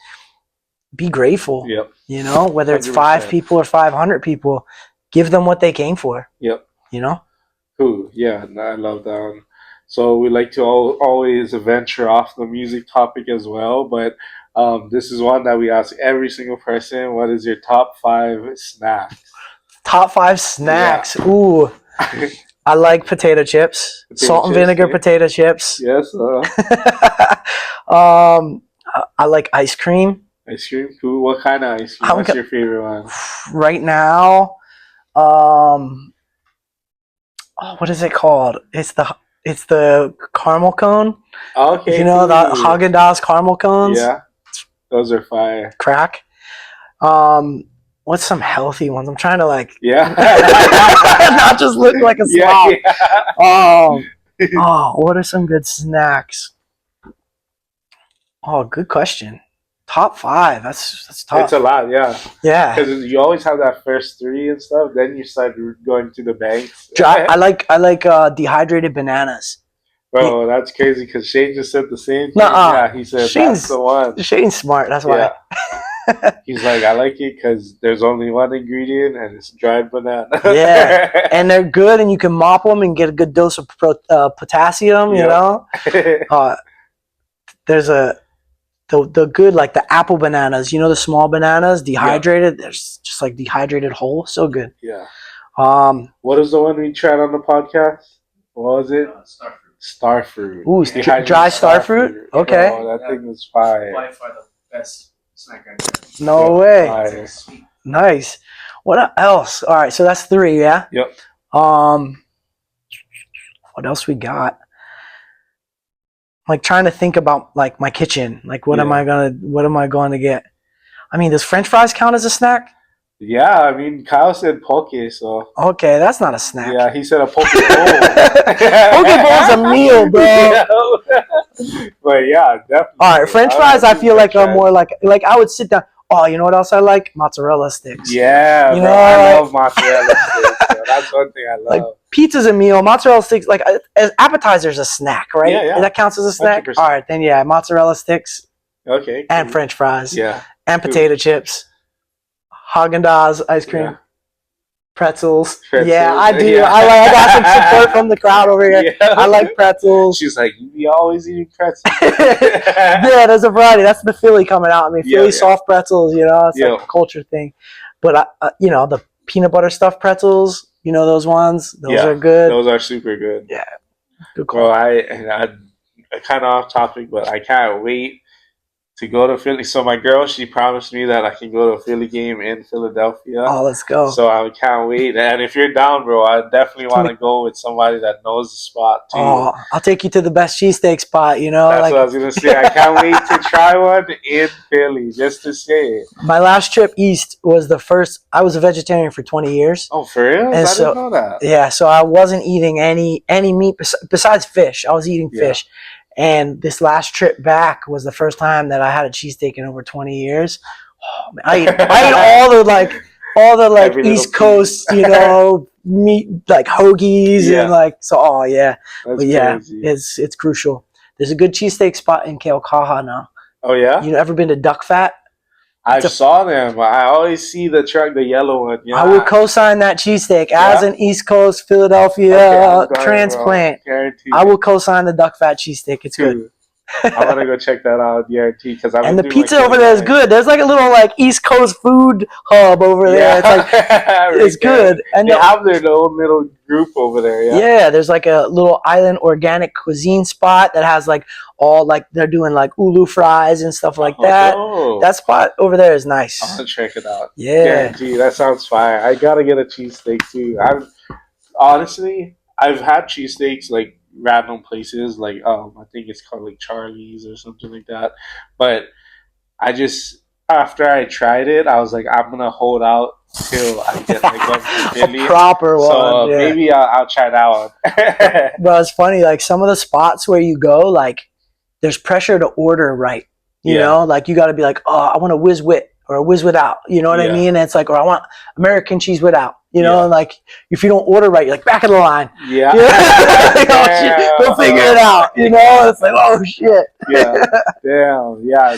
be grateful, you know, whether it's 5 people or 500 people, give them what they came for, you know? Cool. Yeah, I love that. So we like to always venture off the music topic as well, but this is one that we ask every single person. What is your top 5 snacks? Top 5 snacks. Yeah. Ooh. I like potato chips. Salt and vinegar potato chips. Yes. I like ice cream. Ice cream? Cool. What kind of ice cream? What's your favorite one? Right now, what is it called? It's the caramel cone. Okay. You know, the Haagen-Dazs caramel cones? Yeah. Those are fire. Crack. What's some healthy ones? I'm trying to like... Yeah. not just look like a slob. Yeah. What are some good snacks? Oh, good question. Top 5. That's tough. It's a lot, yeah. Yeah. Because you always have that first 3 and stuff. Then you start going to the banks. I like dehydrated bananas. Bro, that's crazy because Shane just said the same thing. Yeah, he said that's the one. Shane's smart. That's why. Yeah. He's like, I like it because there's only one ingredient and it's dried banana. Yeah, and they're good, and you can mop them and get a good dose of potassium. You know. There's the good, like the apple bananas, you know, the small bananas, dehydrated. There's just like dehydrated whole, so good. Yeah. What is the one we tried on the podcast? What was it? Starfruit. Ooh, dry starfruit? Okay. Oh, that thing was fire. By far the best snack I got. No way. Nice. What else? All right, so that's 3, yeah? Yep. What else we got? Like trying to think about like my kitchen. Like what am I going to get? I mean, does French fries count as a snack? Yeah, I mean, Kyle said poke, so... Okay, that's not a snack. Yeah, he said a poke bowl. Poke bowl's a meal, bro. Yeah. But yeah, definitely. All right, French fries I feel like are more like I would sit down. Oh, you know what else I like? Mozzarella sticks. Yeah, you know, I love mozzarella sticks. So that's one thing I love. Like, pizza's a meal. Mozzarella sticks, like as appetizer's a snack, right? Yeah. That counts as a snack? 100%. All right, then yeah, mozzarella sticks. Okay. And cool. French fries. Yeah. And potato chips. Haagen-Dazs ice cream. Yeah. Pretzels. Yeah, I do. Yeah. I got some support from the crowd over here. Yeah. I like pretzels. She's like, you always eating pretzels. Yeah, there's a variety. That's the Philly coming out. I mean, Philly soft pretzels, you know, it's like a culture thing. But, you know, the peanut butter stuffed pretzels, you know those ones? Those are good. Those are super good. Yeah. Good call. Well, I kind of off topic, but I can't wait to go to Philly. So my girl, she promised me that I can go to a Philly game in Philadelphia. Oh, let's go. So I can't wait. And if you're down, bro, I definitely want to go with somebody that knows the spot, too. Oh, I'll take you to the best cheesesteak spot, you know? That's what I was going to say. I can't wait to try one in Philly, just to say it. My last trip east was the first. I was a vegetarian for 20 years. Oh, for real? I didn't know that. Yeah, so I wasn't eating any meat besides fish. I was eating fish. And this last trip back was the first time that I had a cheesesteak in over 20 years. Oh, man, I ate all the Every little East Coast, meat, like hoagies and so. Oh yeah, That's but yeah, crazy. it's crucial. There's a good cheesesteak spot in Keaukaha now. Oh yeah, You ever been to Duck Fat? I saw them. I always see the truck, the yellow one. Yeah, I would co-sign that cheesesteak as an East Coast Philadelphia transplant. Guaranteed. I will co-sign the Duck Fat cheesesteak. It's good. I want to go check that out, guaranteed. Because and the pizza over there is good. There's like a little East Coast food hub over there. It's like it's good. And they have their own little group over there. Yeah, there's like a little island organic cuisine spot that has all they're doing ulu fries and stuff like that. Oh. That spot over there is nice. I'm gonna check it out. Yeah, guaranteed. That sounds fire. I gotta get a cheesesteak too. I've had cheesesteaks random places I think it's called Charlie's or something like that, but I just after I tried it I was like, I'm gonna hold out till I get one from Philly, a proper one. So maybe I'll try that one. But it's funny, some of the spots where you go, there's pressure to order right. You know, you got to be like, oh, I want a whiz wit or a whiz without. You know what I mean? And it's or I want American cheese without. You know, and if you don't order right, you're back of the line. Yeah. We'll figure it out. You know, it's oh shit. Yeah. Damn. Yeah.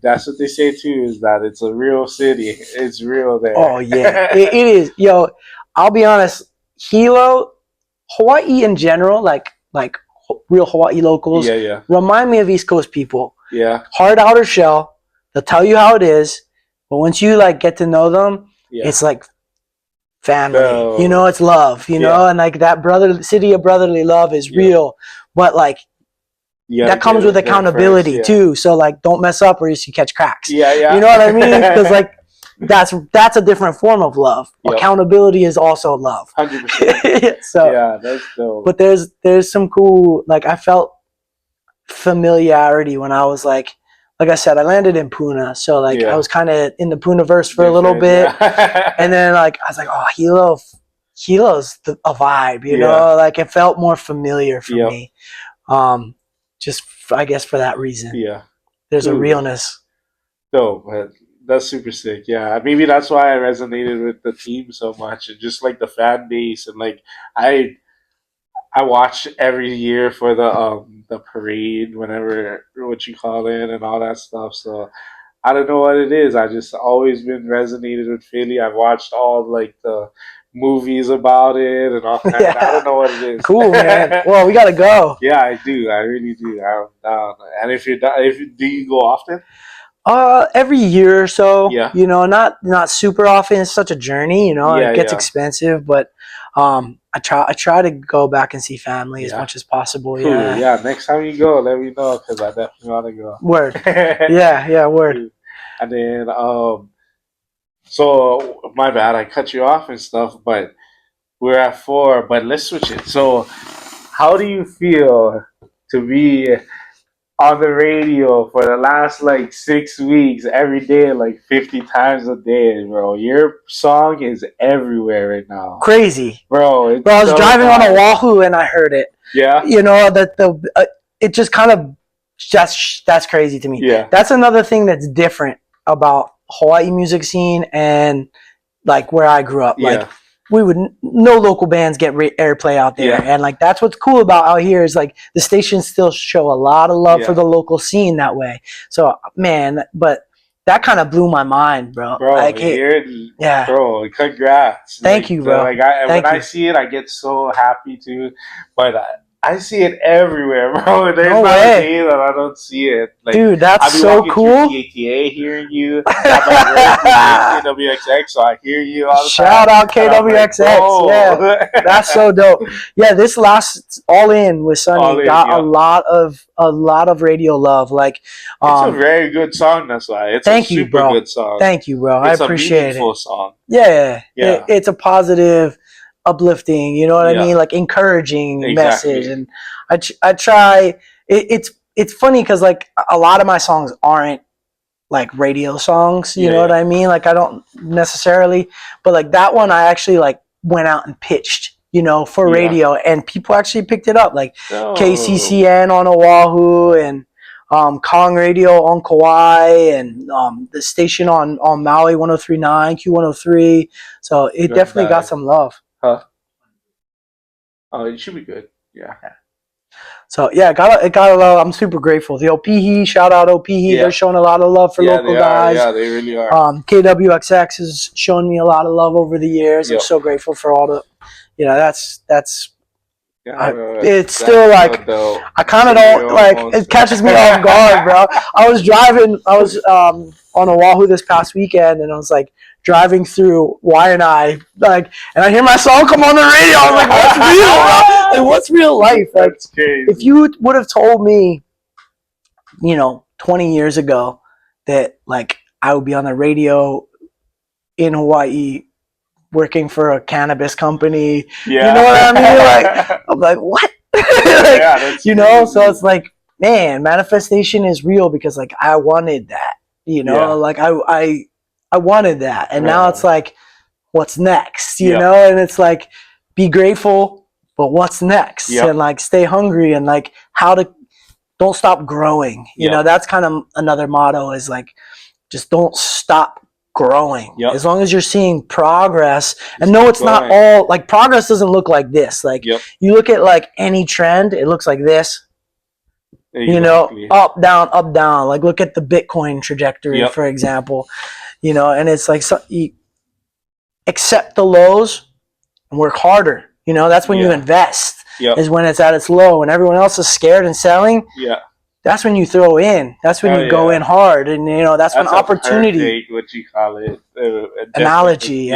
That's what they say too, is that it's a real city. It's real there. Oh yeah, it is. Yo, I'll be honest. Hawaii in general, like real Hawaii locals, remind me of East Coast people. Yeah. Hard outer shell. They'll tell you how it is, but once you get to know them, it's like family. No. You know, it's love. You know, and that city of brotherly love is real, but that comes with accountability too. So don't mess up or you catch cracks. Yeah. You know what I mean? Because that's a different form of love. Yep. Accountability is also love. 100%. So yeah, that's dope. But there's some cool I felt familiarity when I was like I said, I landed in Puna, so I was kind of in the Puna verse for a little bit, and then I was like, oh, Hilo's a vibe, you know, it felt more familiar for me. Just I guess for that reason. Yeah. There's a realness. Dope, man. That's super sick. Yeah. Maybe that's why I resonated with the team so much, and just the fan base, and I watch every year for the parade, whenever and all that stuff. So I don't know what it is. I just always been resonated with Philly. I've watched all the movies about it and all that. I don't know what it is. Cool, man. Well, we gotta go. Yeah, I do. I really do. I'm down. And do you go often? Every year or so. Yeah. You know, not super often. It's such a journey. You know, it gets expensive, but I try to go back and see family as much as possible. Cool. Yeah. Next time you go, let me know, because I definitely want to go. Word. Yeah. Word. And then so my bad, I cut you off and stuff, but we're at 4. But let's switch it. So, how do you feel to be on the radio for the last 6 weeks, every day, 50 times a day, bro? Your song is everywhere right now. Crazy, bro. I was driving on Oahu and I heard it. Yeah. You know that it just kind of that's crazy to me. Yeah. That's another thing that's different about Hawaii music scene and where I grew up. No local bands get airplay out there, and that's what's cool about out here is the stations still show a lot of love for the local scene that way. So man, but that kind of blew my mind, bro. Bro, bro, congrats. Thank you, bro. When I see it, I get so happy too. But I see it everywhere, bro. There's not a day that I don't see it. Dude, that's so cool. PATA hearing you. I'm KWXX, so I hear you all the time. Shout out KWXX. Yeah, that's so dope. Yeah, this last All In with Sonny got a lot of radio love. It's a very good song. That's why it's a super good song. Thank you, bro. I appreciate it. It's a meaningful song. Yeah. It's a positive, uplifting, you know what I mean, encouraging message. And I try. It's funny because a lot of my songs aren't radio songs, you know what I mean. I don't necessarily, but that one I actually went out and pitched you know, for radio, and people actually picked it up, like Oh. KCCN on Oahu, and Kong Radio on Kauai, and the station on Maui 103.9 Q103. So it definitely got some love. Huh? Oh, it should be good. Yeah. So yeah, it got a lot. I'm super grateful. The Opihi, shout out Opihi. They're showing a lot of love for local guys. Yeah, they really are. KW-XX has shown me a lot of love over the years. I'm so grateful for all the, you know, that's. It's still like so I kind of don't like it catches me off guard, bro. I was on Oahu this past weekend, and I was like driving through Waianae, like, and I hear my song come on the radio. I was like, what's real, bro? Like, what's real life? Like, if you would have told me, you know, 20 years ago that like I would be on the radio in Hawaii working for a cannabis company, you know what I mean? Like, I'm like, what? Like, you know, so it's like, man, manifestation is real, because like I wanted that, you know, like I wanted that, and now it's like, what's next, you know? And it's like, be grateful, but what's next? And like, stay hungry, and like don't stop growing. You know, that's kind of another motto, is like, just don't stop growing. As long as you're seeing progress, and no, it's not all like progress doesn't look like this. Like you look at like any trend, it looks like this. You know, up down. Like look at the Bitcoin trajectory, for example. You know, and it's like, so you accept the lows and work harder. You know, that's when you invest. Is when it's at its low, and everyone else is scared and selling. That's when you throw in. That's when you go in hard, and you know that's when opportunity. What you call it? Analogy,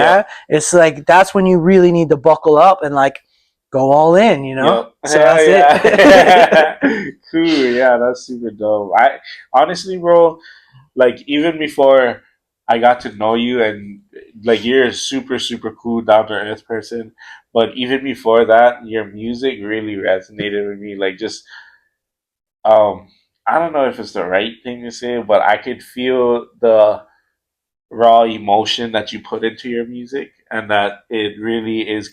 It's like that's when you really need to buckle up and like go all in. You know, so that's it. Cool, yeah, that's super dope. I honestly, bro, like even before I got to know you, and like you're a super cool, down to earth person. But even before that, your music really resonated with me. Like just I don't know if it's the right thing to say, but I could feel the raw emotion that you put into your music, and that it really is.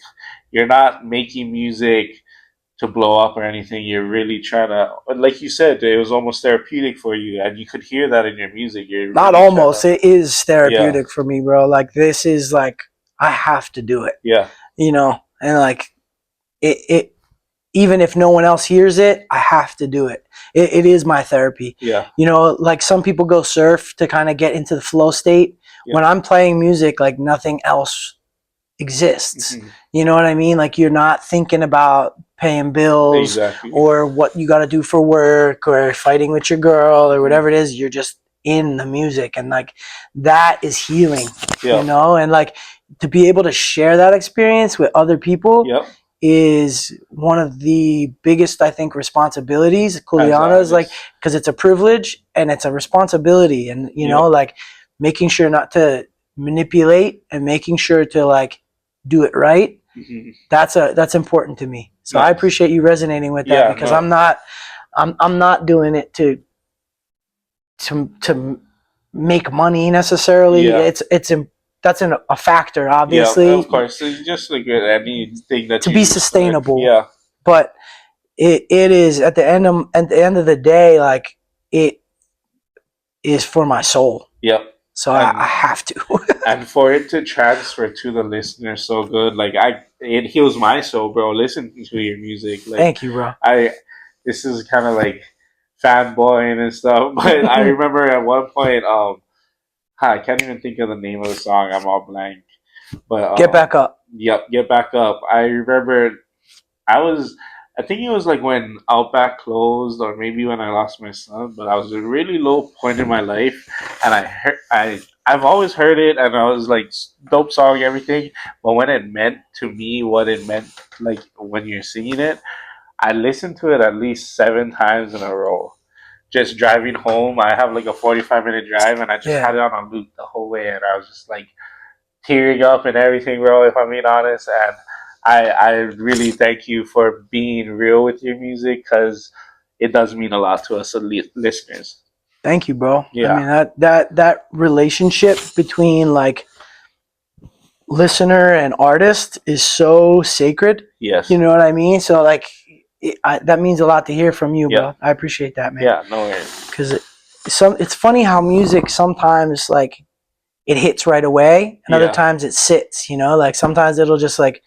You're not making music to blow up or anything. You're really trying to, like you said, it was almost therapeutic for you, and you could hear that in your music. You're not really almost. It is therapeutic for me, bro. Like this is like I have to do it. You know, and like it. Even if no one else hears it, I have to do it. It is my therapy. You know, like some people go surf to kind of get into the flow state. When I'm playing music, like nothing else exists. You know what I mean? Like you're not thinking about paying bills or what you got to do for work or fighting with your girl or whatever it is. You're just in the music, and like that is healing, you know? And like to be able to share that experience with other people is one of the biggest, I think, responsibilities. Kuleana is like, because it's a privilege and it's a responsibility, and you know, like making sure not to manipulate and making sure to like do it right. That's important to me. So I appreciate you resonating with that, because I'm not doing it to make money necessarily. That's a factor, obviously. Of course, it's just like anything that to be sustainable. But it is at the end of the day, like it is for my soul. So I have to. And for it to transfer to the listener so good, like it heals my soul, bro. Listen to your music. Like, thank you, bro. This is kind of like fanboying and stuff, but I remember at one point, I can't even think of the name of the song. I'm all blank. But Get Back Up. Get Back Up. I remember I think it was like when Outback closed, or maybe when I lost my son, but I was at a really low point in my life, and I've always heard it, and I was like, dope song, everything, but when it meant to me what it meant, like when you're singing it, I listened to it at least 7 times in a row. Just driving home, I have like a 45-minute drive, and I just had it on loop the whole way, and I was just like tearing up and everything, bro, if I'm being honest. And I really thank you for being real with your music, because it does mean a lot to us listeners. Thank you, bro. I mean that relationship between like listener and artist is so sacred. Yes. You know what I mean? So like, that means a lot to hear from you, bro. I appreciate that, man. Yeah, no worries. Because it's funny how music sometimes like it hits right away, and other times it sits. You know, like sometimes it'll just like,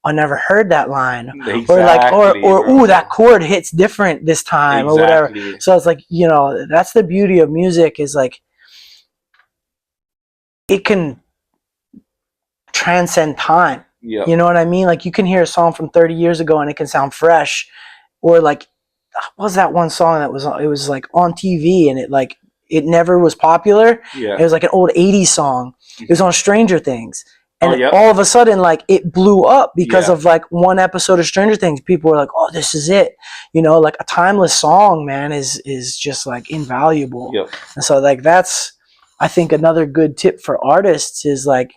I never heard that line, Exactly, or ooh, that chord hits different this time, or whatever. So it's like, you know, that's the beauty of music, is like it can transcend time. Yep. You know what I mean? Like you can hear a song from 30 years ago and it can sound fresh, or like, what was that one song that was like on TV and it never was popular? Yeah. It was like an old 80s song. It was on Stranger Things. And yep. all of a sudden, like, it blew up because of like one episode of Stranger Things. People were like, "Oh, this is it!" You know, like a timeless song, man, is just like invaluable. Yep. And so, like, that's, I think, another good tip for artists is like,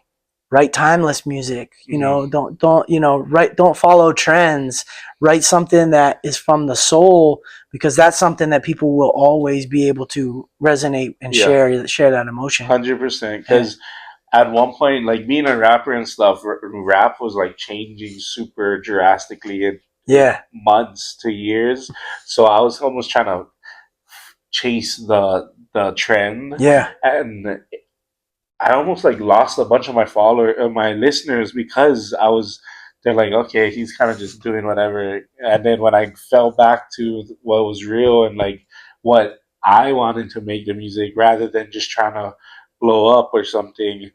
write timeless music. You know, don't follow trends. Write something that is from the soul, because that's something that people will always be able to resonate and share that emotion. 100%, because. At one point, like being a rapper and stuff, rap was like changing super drastically in months to years. So I was almost trying to chase the trend. Yeah. And I almost like lost a bunch of my listeners, because they're like, okay, he's kind of just doing whatever. And then when I fell back to what was real and like what I wanted to make the music, rather than just trying to blow up or something,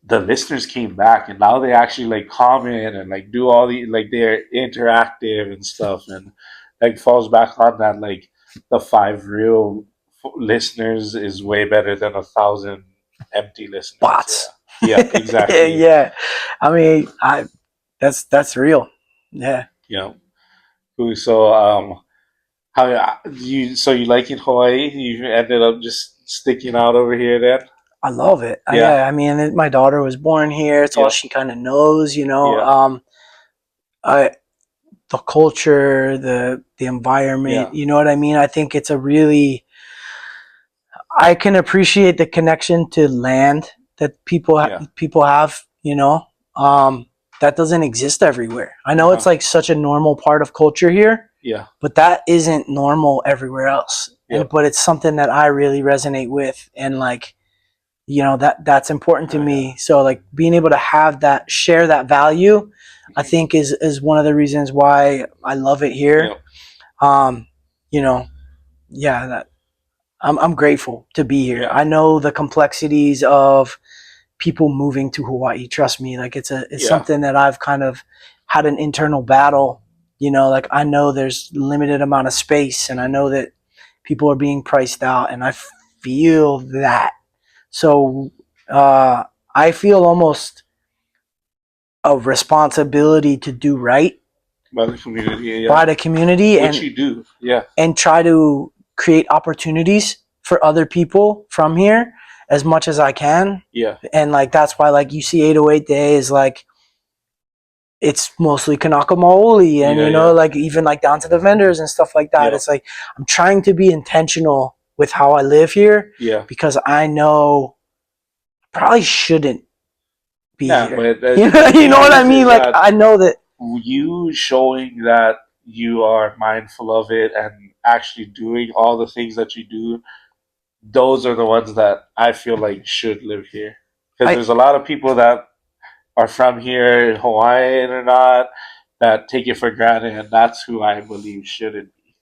the listeners came back, and now they actually like comment and like do all the, like, they're interactive and stuff, and like falls back on that, like the 5 real listeners is way better than 1,000 empty listeners. Bots. Yeah, exactly. Yeah. I mean, that's real. Yeah. Yeah. So how you like in Hawaii? You ended up just sticking out over here then? I love it. Yeah. I mean, my daughter was born here. It's all she kind of knows, you know. The culture, the environment, you know what I mean? I think it's I can appreciate the connection to land that people have, you know. That doesn't exist everywhere. I know it's like such a normal part of culture here. Yeah. But that isn't normal everywhere else. But it's something that I really resonate with, and like, you know, that's important to me. So like being able to have that, share that value, I think is one of the reasons why I love it here. You know, that I'm grateful to be here. I know the complexities of people moving to Hawaii. Trust me, like it's something that I've kind of had an internal battle. You know, like I know there's limited amount of space, and I know that people are being priced out, and I feel that. So I feel almost a responsibility to do right by the community, which you do, and try to create opportunities for other people from here as much as I can. And like that's why, like, you see 808 Day is like, it's mostly Kanaka Maoli, and you know, like even like down to the vendors and stuff like that. It's like I'm trying to be intentional with how I live here, because I know I probably shouldn't be here. But you know what I mean? Like I know that you showing that you are mindful of it and actually doing all the things that you do, those are the ones that I feel like should live here. Because there's a lot of people that are from here, Hawaiian or not, that take it for granted, and that's who I believe shouldn't be.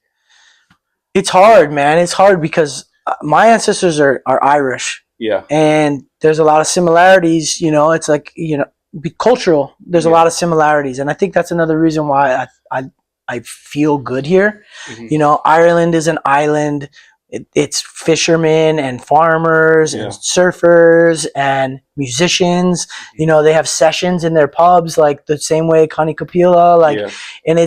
It's hard, man. It's hard because my ancestors are Irish. And there's a lot of similarities, you know. It's like, you know, cultural. There's a lot of similarities, and I think that's another reason why I feel good here. You know, Ireland is an island. It's fishermen and farmers and surfers and musicians. You know, they have sessions in their pubs like the same way Kanikapila, like, and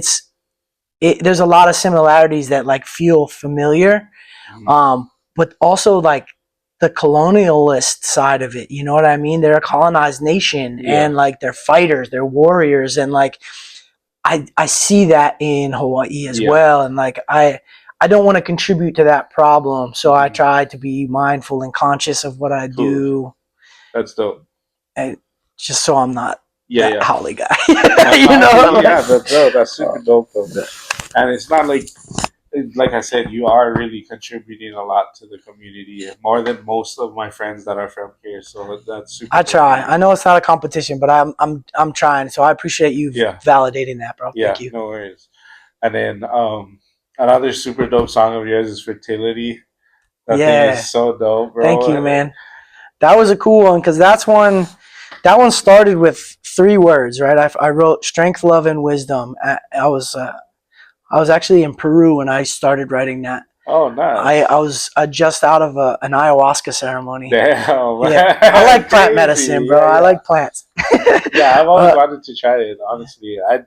there's a lot of similarities that like feel familiar. But also like the colonialist side of it, you know what I mean? They're a colonized nation, and like they're fighters, they're warriors, and like I see that in Hawaii as well, and like I don't want to contribute to that problem, so I try to be mindful and conscious of what I do. That's dope. just so I'm not that yeah. Howley guy. Yeah, that's dope. That's super dope though. And it's not like I said, you are really contributing a lot to the community, more than most of my friends that are from here. So that's super. I try. I know it's not a competition, but I'm trying. So I appreciate you validating that, bro. Yeah, Thank you. no worries. And then another super dope song of yours is Fertility. That thing is so dope, bro. Thank you, man. That was a cool one because that one started with 3 words, right? I wrote strength, love, and wisdom. I was actually in Peru when I started writing that. Oh, nice. I was just out of an ayahuasca ceremony. Damn. Yeah, I like plant medicine, bro. I like plants. Yeah, I've always wanted to try it, honestly. I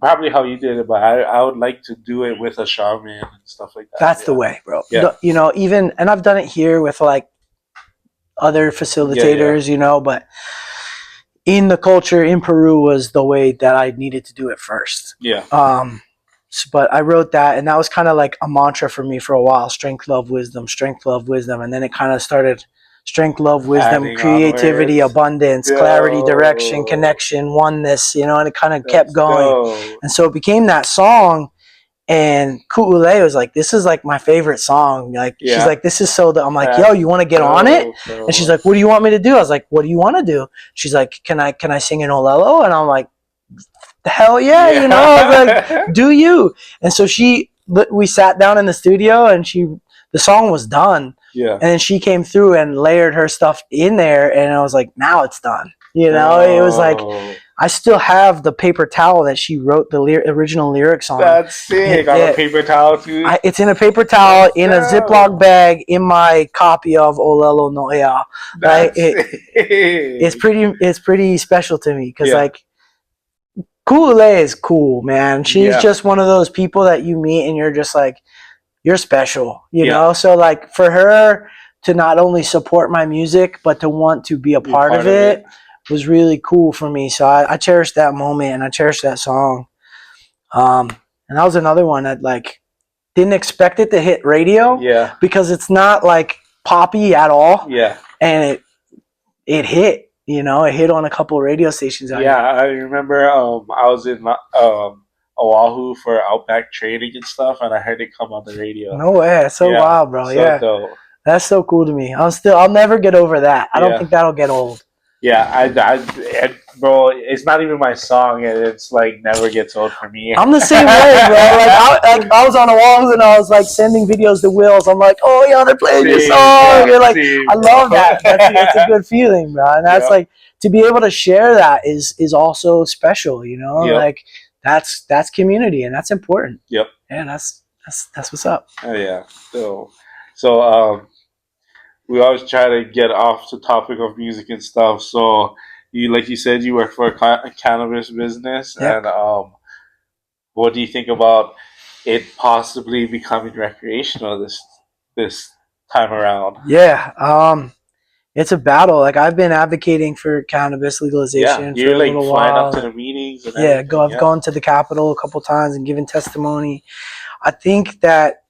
probably how you did it, but I would like to do it with a shaman and stuff like that. That's the way, bro. Yeah. Even, and I've done it here with like other facilitators, but in the culture in Peru was the way that I needed to do it first. Yeah. But I wrote that, and that was kind of like a mantra for me for a while: strength, love, wisdom, strength, love, wisdom, and then it kind of started: strength, love, wisdom, creativity, abundance, clarity, direction, connection, oneness. And it kind of kept going, and so it became that song. And Ku'ule was like, "This is like my favorite song." Like she's like, "This is so." I'm like, "Yo, you want to get on it?" And she's like, "What do you want me to do?" I was like, "What do you want to do?" She's like, "Can I sing an Olelo?" And I'm like, "Hell yeah!" I was like, "Do you?" And so we sat down in the studio, and the song was done. Yeah. And then she came through and layered her stuff in there, and I was like, "Now it's done." It was like, I still have the paper towel that she wrote the original lyrics on. That's sick. On a paper towel too. It's in a paper towel in a Ziploc bag in my copy of Olelo Noea. Right? It's pretty special to me because like Ku'ule is cool, man. She's just one of those people that you meet and you're just like, you're special, you know? So like for her to not only support my music but to want to be a part of it was really cool for me. So I cherished that moment and I cherished that song. And that was another one that like didn't expect it to hit radio. Yeah. Because it's not like poppy at all. Yeah. And it hit. It hit on a couple of radio stations out here. I remember I was in Oahu for Outback training and stuff, and I heard it come on the radio. No way. That's so wild, bro. So dope. That's so cool to me. I'll never get over that. I don't think that'll get old. Yeah, bro, it's not even my song, and it's like never gets old for me. I'm the same way, bro. Like I was on the walls and I was like sending videos to Wills. I'm like, oh yeah, they're playing your song. You're like, I love that. That's a good feeling, bro. And that's like to be able to share that is also special, Like that's community and that's important. Yep. Yeah, that's what's up. Oh yeah. So we always try to get off the topic of music and stuff. So like you said, you work for a cannabis business, and what do you think about it possibly becoming recreational this time around? Yeah, it's a battle. Like I've been advocating for cannabis legalization. You're for like a little flying while. up to the meetings. And I've gone to the Capitol a couple times and given testimony. I think that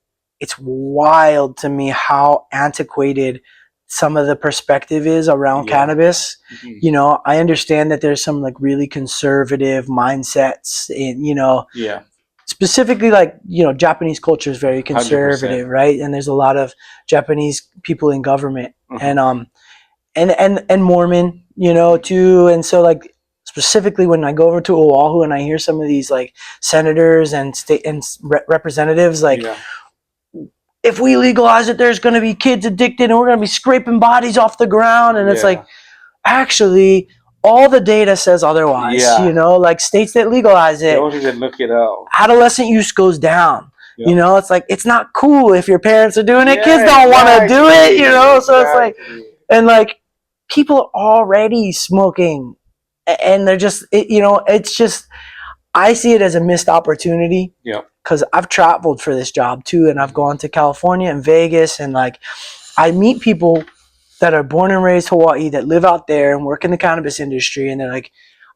it's wild to me how antiquated some of the perspective is around cannabis. Mm-hmm. I understand that there's some like really conservative mindsets in, specifically like, Japanese culture is very conservative, 100%. Right? And there's a lot of Japanese people in government and Mormon, too. And so like specifically when I go over to Oahu and I hear some of these like senators and state and representatives like, if we legalize it, there's going to be kids addicted and we're going to be scraping bodies off the ground. And it's like, actually, all the data says otherwise. Like states that legalize it. Don't even look it up. Adolescent use goes down. It's like, it's not cool if your parents are doing it. Kids don't want to do it, So it's like, and like people are already smoking and they're just, it's just, I see it as a missed opportunity. Yeah. Because I've traveled for this job too, and I've gone to California and Vegas, and like I meet people that are born and raised Hawaii that live out there and work in the cannabis industry, and they're like,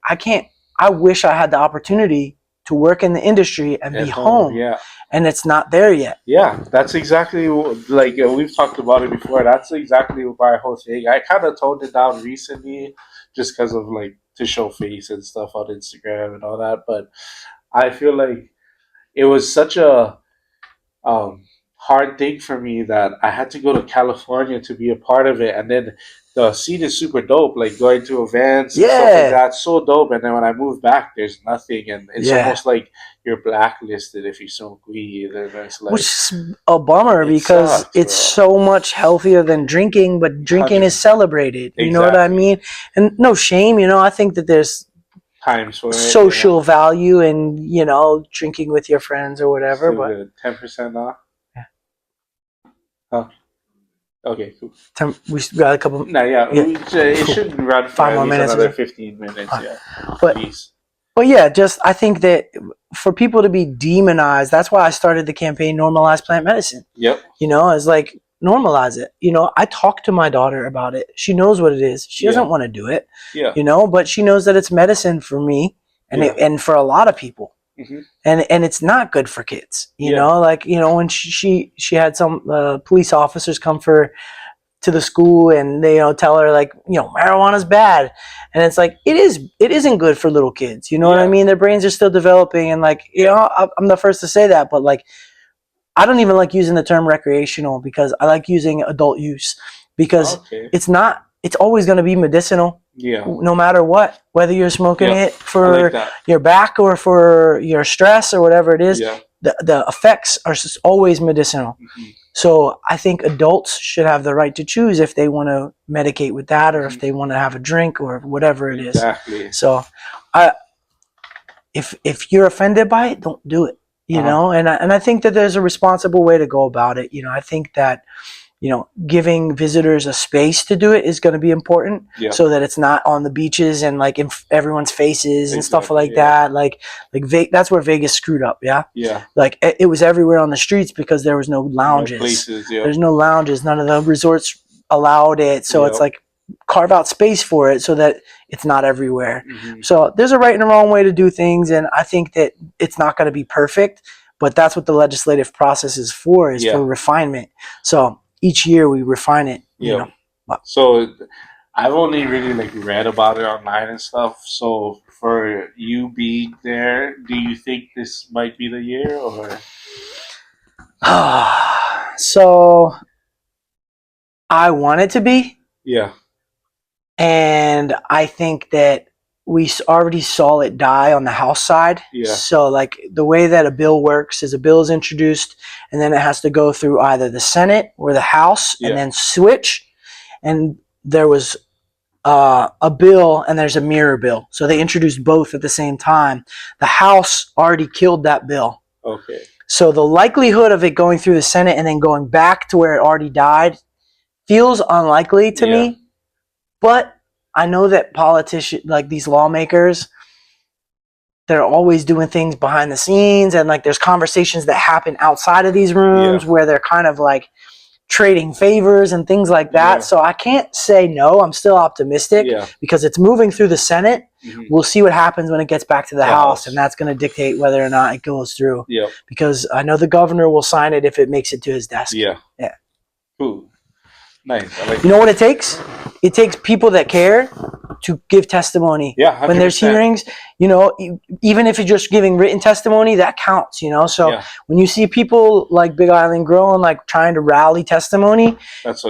I wish I had the opportunity to work in the industry and be home. Yeah. And it's not there yet. Yeah, that's exactly like we've talked about it before. That's exactly my whole thing. I kind of toned it down recently just because of like to show face and stuff on Instagram and all that. But I feel like it was such a hard thing for me that I had to go to California to be a part of it, and then the scene is super dope, like going to events and stuff like that. So dope. And then when I moved back, there's nothing, and it's almost like you're blacklisted if you smoke weed. And it's like, which is a bummer because sucks, it's so much healthier than drinking, but drinking is celebrated. You know what I mean? And no shame, you know. I think that there's times for social value in, you know, drinking with your friends or whatever. So but 10% off. Huh. Okay, cool. We got a couple. It should run for 5 more minutes. Another 15 minutes. But yeah, just I think that for people to be demonized, that's why I started the campaign Normalize Plant Medicine. Yep. You know, it's like normalize it. You know, I talk to my daughter about it. She knows what it is. She doesn't want to do it. Yeah. You know, but she knows that it's medicine for me and and for a lot of people. Mm-hmm. And it's not good for kids, you know, like, you know, when she had some police officers come to the school and they, you know, tell her like, you know, marijuana's bad. And it's like, it isn't good for little kids. You know what I mean? Their brains are still developing. And like, you know, I'm the first to say that, but like, I don't even like using the term recreational because I like using adult use because it's always going to be medicinal. Yeah. No matter what, whether you're smoking it for your back or for your stress or whatever it is, the effects are just always medicinal. Mm-hmm. So I think adults should have the right to choose if they want to medicate with that or if they want to have a drink or whatever it is. So if you're offended by it, don't do it, you know? And I think that there's a responsible way to go about it. You know, I think that, you know, giving visitors a space to do it is going to be important so that it's not on the beaches and like in everyone's faces and stuff like that. Like that's where Vegas screwed up. Yeah. Like it was everywhere on the streets because there was no lounges. No places, There's no lounges. None of the resorts allowed it. So it's like carve out space for it so that it's not everywhere. Mm-hmm. So there's a right and a wrong way to do things. And I think that it's not going to be perfect, but that's what the legislative process is for refinement. So each year we refine it. You know? So I've only really like read about it online and stuff. So for you being there, do you think this might be the year or? So I want it to be. Yeah. And I think that we already saw it die on the House side. Yeah. So like the way that a bill works is a bill is introduced and then it has to go through either the Senate or the House and then switch. And there was a bill and there's a mirror bill. So they introduced both at the same time. The House already killed that bill. Okay. So the likelihood of it going through the Senate and then going back to where it already died feels unlikely to me. But I know that politicians, like these lawmakers, they're always doing things behind the scenes and like there's conversations that happen outside of these rooms where they're kind of like trading favors and things like that. So I can't say no. I'm still optimistic because it's moving through the Senate. Mm-hmm. We'll see what happens when it gets back to the House, and that's going to dictate whether or not it goes through. Yeah. Because I know the governor will sign it if it makes it to his desk. Yeah. Yeah. Cool. Nice. I like you know what it takes? It takes people that care to give testimony. Yeah, 100%. When there's hearings, you know, even if you're just giving written testimony, that counts, you know? So when you see people like Big Island Grown, like trying to rally testimony,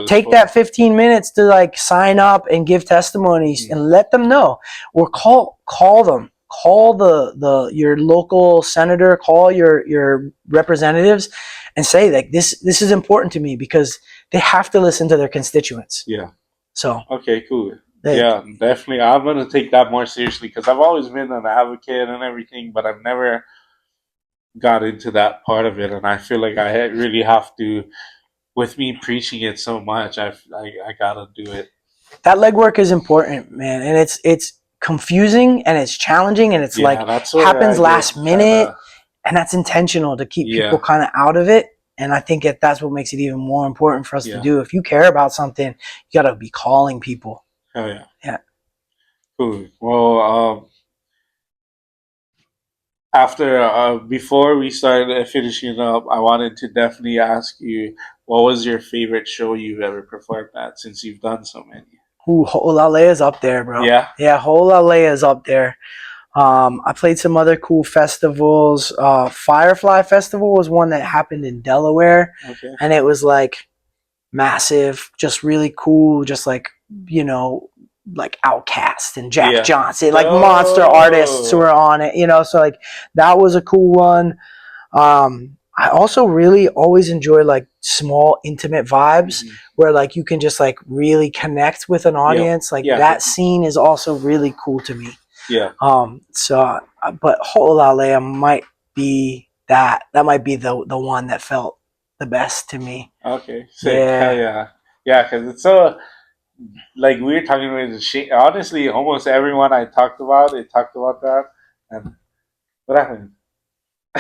take that 15 minutes to like sign up and give testimonies and let them know, or call them. Call your local senator, call your representatives and say like this is important to me because they have to listen to their constituents. Yeah. So okay, cool. Yeah, definitely. I'm gonna take that more seriously because I've always been an advocate and everything, but I've never got into that part of it, and I feel like I really have to. With me preaching it so much, I gotta do it. That legwork is important, man, and it's confusing and it's challenging and it's like happens last minute, and that's intentional to keep people kind of out of it. And I think that's what makes it even more important for us to do. If you care about something, you got to be calling people. Oh, yeah. Yeah. Cool. Well, before we started finishing up, I wanted to definitely ask you, what was your favorite show you've ever performed at since you've done so many? Ooh, Ho'olale is up there, bro. Yeah. Yeah, Ho'olale is up there. I played some other cool festivals. Firefly Festival was one that happened in Delaware. Okay. And it was like massive, just really cool, just like, you know, like Outkast and Jack Johnson, like monster artists who were on it, you know, so like that was a cool one. I also really always enjoy like small intimate vibes where like you can just like really connect with an audience. Like that scene is also really cool to me. Yeah. But Ho'olale might be that might be the one that felt the best to me. Okay. Sick. Hell yeah. Yeah, because it's so, like, we were talking about Shane. Honestly, almost everyone I talked about, they talked about that. And what happened?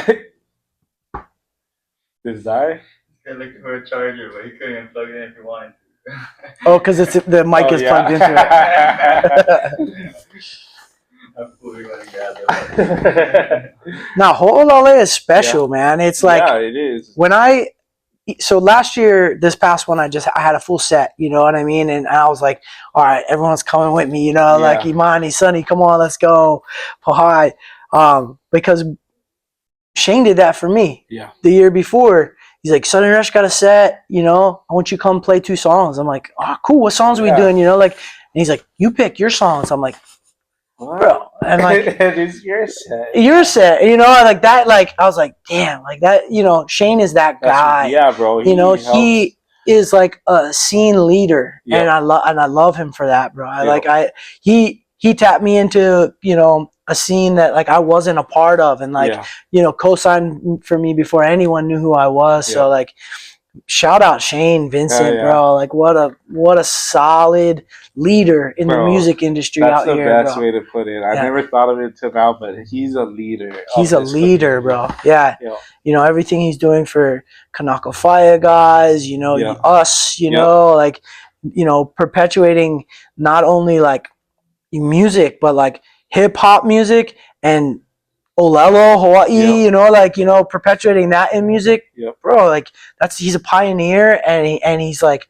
Did it die? Yeah, looking for a charger, but you couldn't plug it in if you wanted to. Oh, because the mic is plugged into it. I'm fully going to grab it. Now, Ho'olale is special, man. It's like, it is. When so last year, this past one, I had a full set, you know what I mean? And I was like, all right, everyone's coming with me, you know, like Imani, Sonny, come on, let's go. Pahai. Because Shane did that for me. Yeah. The year before, he's like, Sonny Rush got a set, you know, I want you to come play 2 songs. I'm like, oh, cool, what songs are we doing, you know? Like, and he's like, you pick your songs. I'm like, what? Bro, and like it is your set. Your set, you know, like that. Like I was like, damn, like that. You know, Shane is that guy. Yeah, bro. He is like a scene leader, and I love him for that, bro. He tapped me into, you know, a scene that like I wasn't a part of, and like you know, co-signed for me before anyone knew who I was. So like, shout out Shane Vincent, bro. Like what a solid leader in the music industry out here. That's the best way to put it. I never thought of it till now, but he's a leader. He's a leader, bro. Yeah. You know, everything he's doing for Kanaka Fire guys, you know, us, you know, like, you know, perpetuating not only like music, but like hip hop music and Olelo, Hawaii, you know, like, you know, perpetuating that in music, bro, like he's a pioneer and he's like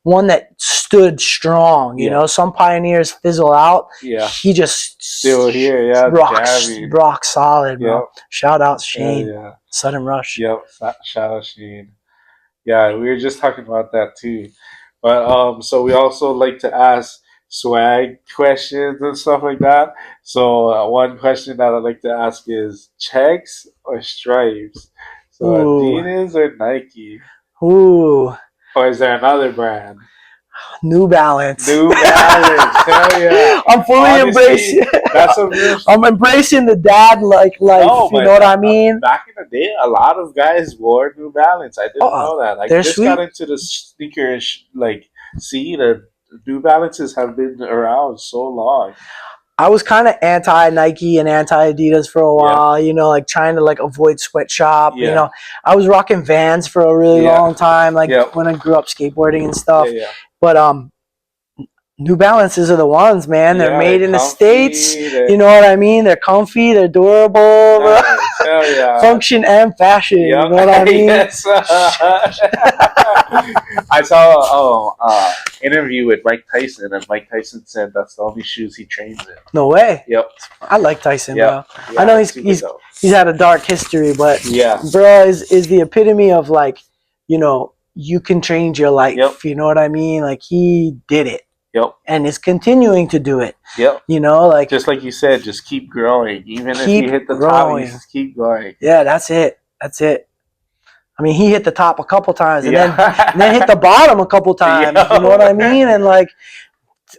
one that stood strong, you know, some pioneers fizzle out. Yeah. He just still here, rock solid, bro. Shout out Shane. Sudden Rush. Yep. Shout out Shane. Yeah, we were just talking about that too. But so we also like to ask swag questions and stuff like that. So one question that I'd like to ask is checks or stripes? So Adidas or Nike? Ooh. Or is there another brand? New Balance. New Balance. Hell yeah. I'm fully embracing. That's a real. I'm embracing the dad like life. You know what I mean? Back in the day, a lot of guys wore New Balance. I didn't know that. I just got into the sneaker like scene, and New Balances have been around so long. I was kind of anti Nike and anti Adidas for a while, you know, like trying to like avoid sweatshop. You know, I was rocking Vans for a really long time, like when I grew up skateboarding and stuff. But New Balances are the ones, man. They're made in the States. You know what I mean? They're comfy. They're durable. Function and fashion. You know what I mean? Yes. I saw interview with Mike Tyson, and Mike Tyson said that's the only shoes he trains in. No way. Yep. I like Tyson, bro. I know he's had a dark history, but bro is the epitome of like, you know, you can change your life. You know what I mean? Like he did it. Yep. And is continuing to do it. Yep. You know, like just like you said, just keep growing. Even if you hit the top, you just keep going. Yeah, that's it. That's it. I mean, he hit the top a couple times and then hit the bottom a couple times. You know what I mean? And like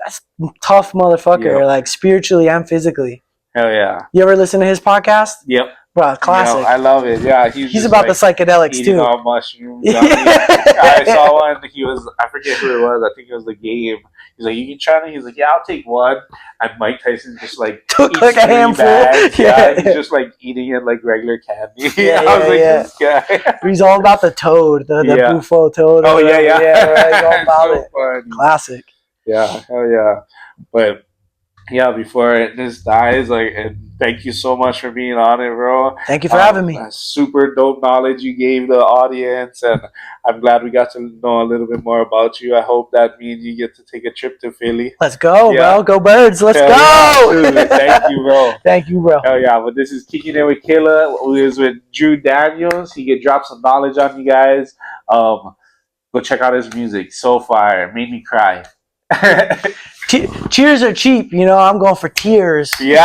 that's tough motherfucker, like spiritually and physically. Hell yeah. You ever listen to his podcast? Yep. Bro, classic. You know, I love it. Yeah, he's about the psychedelics too. All mushrooms. I saw one. I forget who it was. I think it was the Game. He's like, you can try it. He's like, yeah, I'll take one. And Mike Tyson just like took like a handful. He's just like eating it like regular candy. I was like, this guy. He's all about the toad, the Bufo toad. Oh yeah. Right, he's all about so it. Funny. Classic. Yeah, hell yeah. But yeah, before this dies, like, and thank you so much for being on it, bro. Thank you for having me. Super dope knowledge you gave the audience, and I'm glad we got to know a little bit more about you. I hope that me and you get to take a trip to Philly. Let's go, Yeah. bro. Go Birds. Let's Hell go. yeah, thank you, bro. Thank you, bro. Hell yeah, but this is Kicking It with Killa, who is with Drew Daniels. He can drop some knowledge on you guys. Go check out his music. So fire. Made me cry. Cheers are cheap, you know. I'm going for tears. Yeah.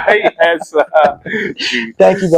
Yes. Thank you, bro.